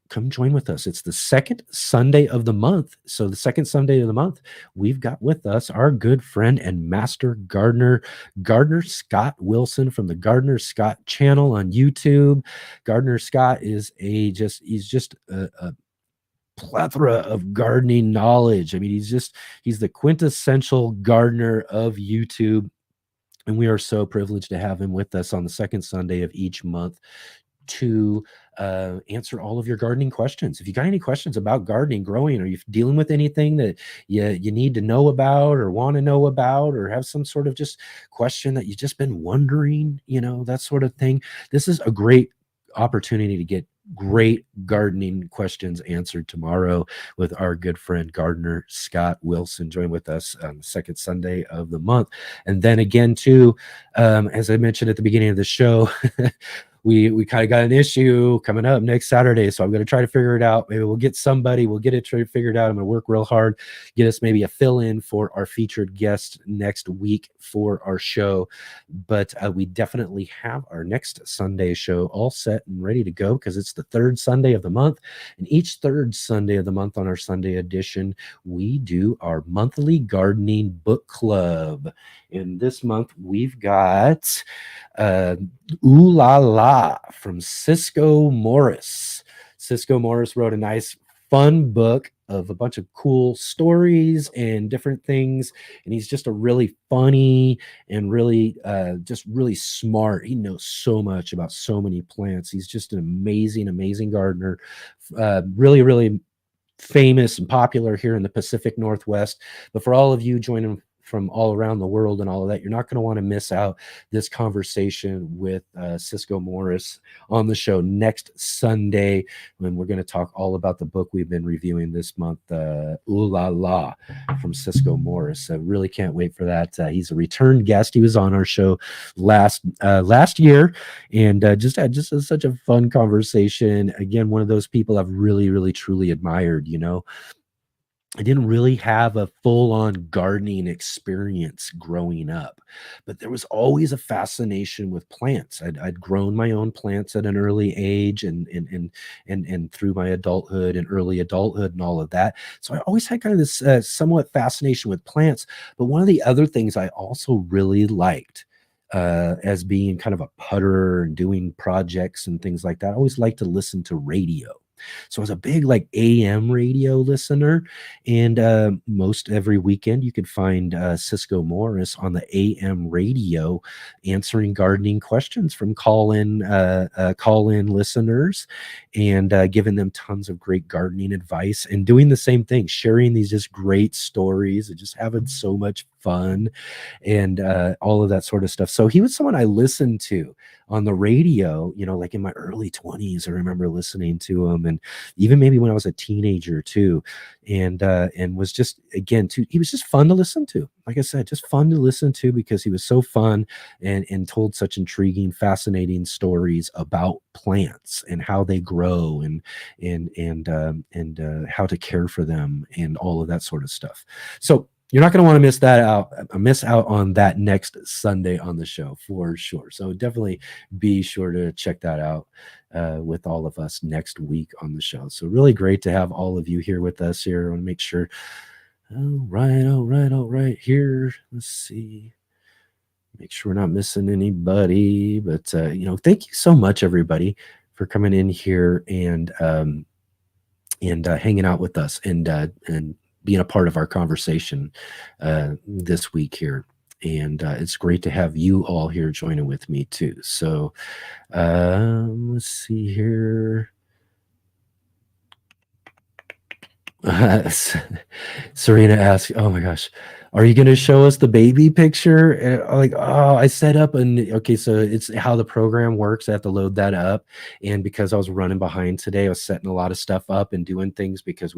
come join with us. It's the second Sunday of the month. So the second Sunday of the month, we've got with us our good friend and master gardener, Gardener Scott Wilson from the Gardener Scott channel on YouTube. Gardener Scott is he's just a plethora of gardening knowledge. I mean, he's the quintessential gardener of YouTube. And we are so privileged to have him with us on the second Sunday of each month to answer all of your gardening questions. If you got any questions about gardening, growing, or you're dealing with anything that you need to know about or want to know about, or have some sort of just question that you've just been wondering, that sort of thing, this is a great opportunity to get great gardening questions answered tomorrow with our good friend Gardener Scott Wilson. Join with us on the second Sunday of the month. And then again, too, as I mentioned at the beginning of the show, we kind of got an issue coming up next Saturday, so I'm going to try to figure it out. Maybe we'll get it figured out. I'm going to work real hard, get us maybe a fill-in for our featured guest next week for our show. But we definitely have our next Sunday show all set and ready to go, because it's the third Sunday of the month. And each third Sunday of the month on our Sunday edition, we do our monthly gardening book club. And this month we've got Ooh La La from Cisco Morris. Cisco Morris wrote a nice, fun book of a bunch of cool stories and different things. And he's just a really funny and really, just really smart. He knows so much about so many plants. He's just an amazing, amazing gardener. Really, really famous and popular here in the Pacific Northwest. But for all of you joining from all around the world and all of that, you're not going to want to miss out this conversation with Cisco Morris on the show next Sunday, when we're going to talk all about the book we've been reviewing this month, Ooh La La from Cisco Morris. I really can't wait for that. He's a return guest. He was on our show last year, and just had such a fun conversation. Again, one of those people I've really, really, truly admired. I didn't really have a full-on gardening experience growing up, but there was always a fascination with plants. I'd grown my own plants at an early age, and through my adulthood and early adulthood and all of that. So I always had kind of this somewhat fascination with plants. But one of the other things I also really liked, as being kind of a putterer and doing projects and things like that, I always liked to listen to radio. So I was a big AM radio listener, and most every weekend you could find Cisco Morris on the AM radio answering gardening questions from call-in listeners, and giving them tons of great gardening advice, and doing the same thing, sharing these just great stories and just having so much fun, and all of that sort of stuff. So he was someone I listened to on the radio, in my early 20s. I remember listening to him, and even maybe when I was a teenager too, and was just, again, he was just fun to listen to. Like I said, just fun to listen to, because he was so fun and told such intriguing, fascinating stories about plants and how they grow, and how to care for them, and all of that sort of stuff. So you're not going to want to miss out on that next Sunday on the show for sure. So definitely be sure to check that out with all of us next week on the show. So really great to have all of you here with us here. I want to make sure. All right. Here, let's see. Make sure we're not missing anybody. But thank you so much, everybody, for coming in here and hanging out with us and being a part of our conversation this week here. And it's great to have you all here joining with me too. So let's see here. Serena asked, "Oh my gosh, are you going to show us the baby picture?" And I'm like, oh, I set up okay, so it's how the program works. I have to load that up, and because I was running behind today, I was setting a lot of stuff up and doing things because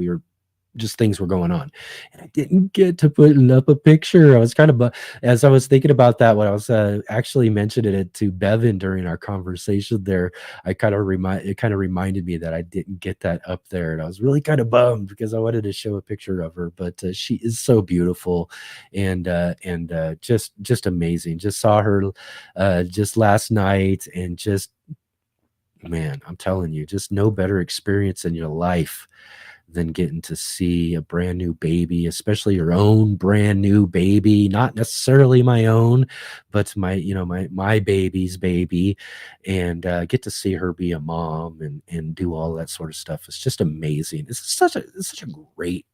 things were going on, and I didn't get to putting up a picture. I was kind of as I was thinking about that when I was actually mentioning it to Bevin during our conversation there. It kind of reminded me that I didn't get that up there, and I was really kind of bummed because I wanted to show a picture of her. But she is so beautiful, and just amazing. Just saw her just last night, and just, man, I'm telling you, just no better experience in your life than getting to see a brand new baby, especially your own brand new baby, not necessarily my own, but my baby's baby, and get to see her be a mom and do all that sort of stuff. It's just amazing. It's such a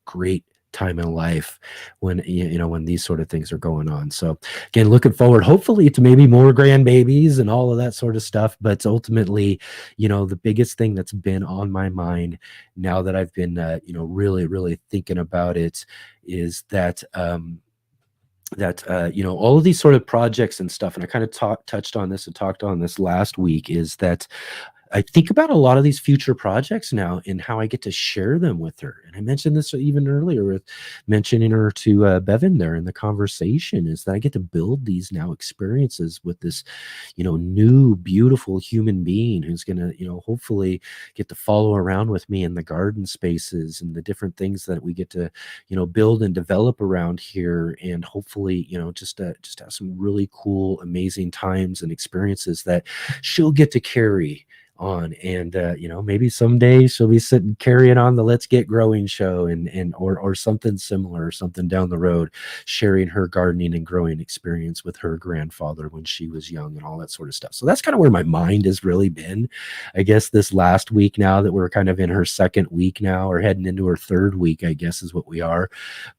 great time in life when when these sort of things are going on. So again, looking forward hopefully to maybe more grandbabies and all of that sort of stuff. But ultimately, the biggest thing that's been on my mind now that I've been really thinking about it is that all of these sort of projects and stuff, and I kind of touched on this and talked on this last week, is that I think about a lot of these future projects now and how I get to share them with her. And I mentioned this even earlier with mentioning her to Bevin there in the conversation, is that I get to build these now experiences with this, new, beautiful human being who's going to, hopefully get to follow around with me in the garden spaces and the different things that we get to, build and develop around here. And hopefully, just have some really cool, amazing times and experiences that she'll get to carry on. And maybe someday she'll be sitting carrying on the Let's Get Growing show or something similar, or something down the road, sharing her gardening and growing experience with her grandfather when she was young and all that sort of stuff. So that's kind of where my mind has really been, I guess, this last week, now that we're kind of in her second week now, or heading into her third week, I guess is what we are.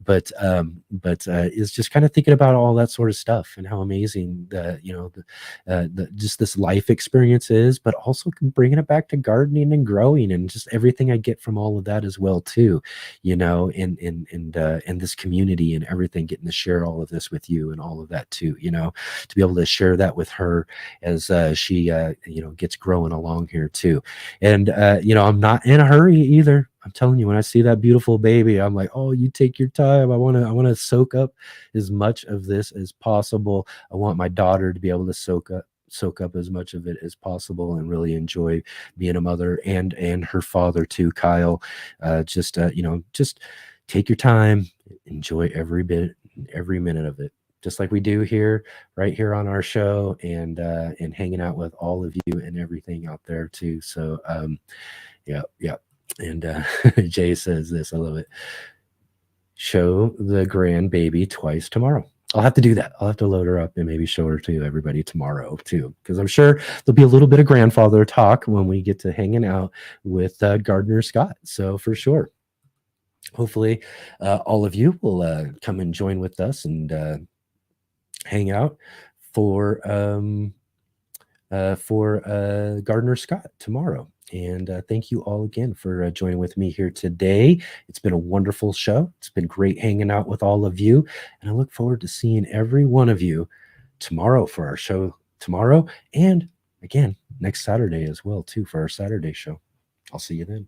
But is just kind of thinking about all that sort of stuff and how amazing just this life experience is, but also bringing it back to gardening and growing and just everything I get from all of that as well too, and this community and everything, getting to share all of this with you and all of that too, to be able to share that with her as she gets growing along here too. And I'm not in a hurry either. I'm telling you, when I see that beautiful baby, I'm like, oh, you take your time. I want to soak up as much of this as possible. I want my daughter to be able to soak up as much of it as possible and really enjoy being a mother, and her father too, Kyle. Just take your time, enjoy every minute of it, just like we do here, right here on our show, and hanging out with all of you and everything out there too. So yeah. And Jay says this, I love it: show the grandbaby twice tomorrow. I'll have to do that. I'll have to load her up and maybe show her to everybody tomorrow too, because I'm sure there'll be a little bit of grandfather talk when we get to hanging out with Gardener Scott. So for sure, hopefully all of you will come and join with us and hang out for Gardener Scott tomorrow. And thank you all again for joining with me here today. It's been a wonderful show. It's been great hanging out with all of you. And I look forward to seeing every one of you tomorrow for our show tomorrow. And again, next Saturday as well, too, for our Saturday show. I'll see you then.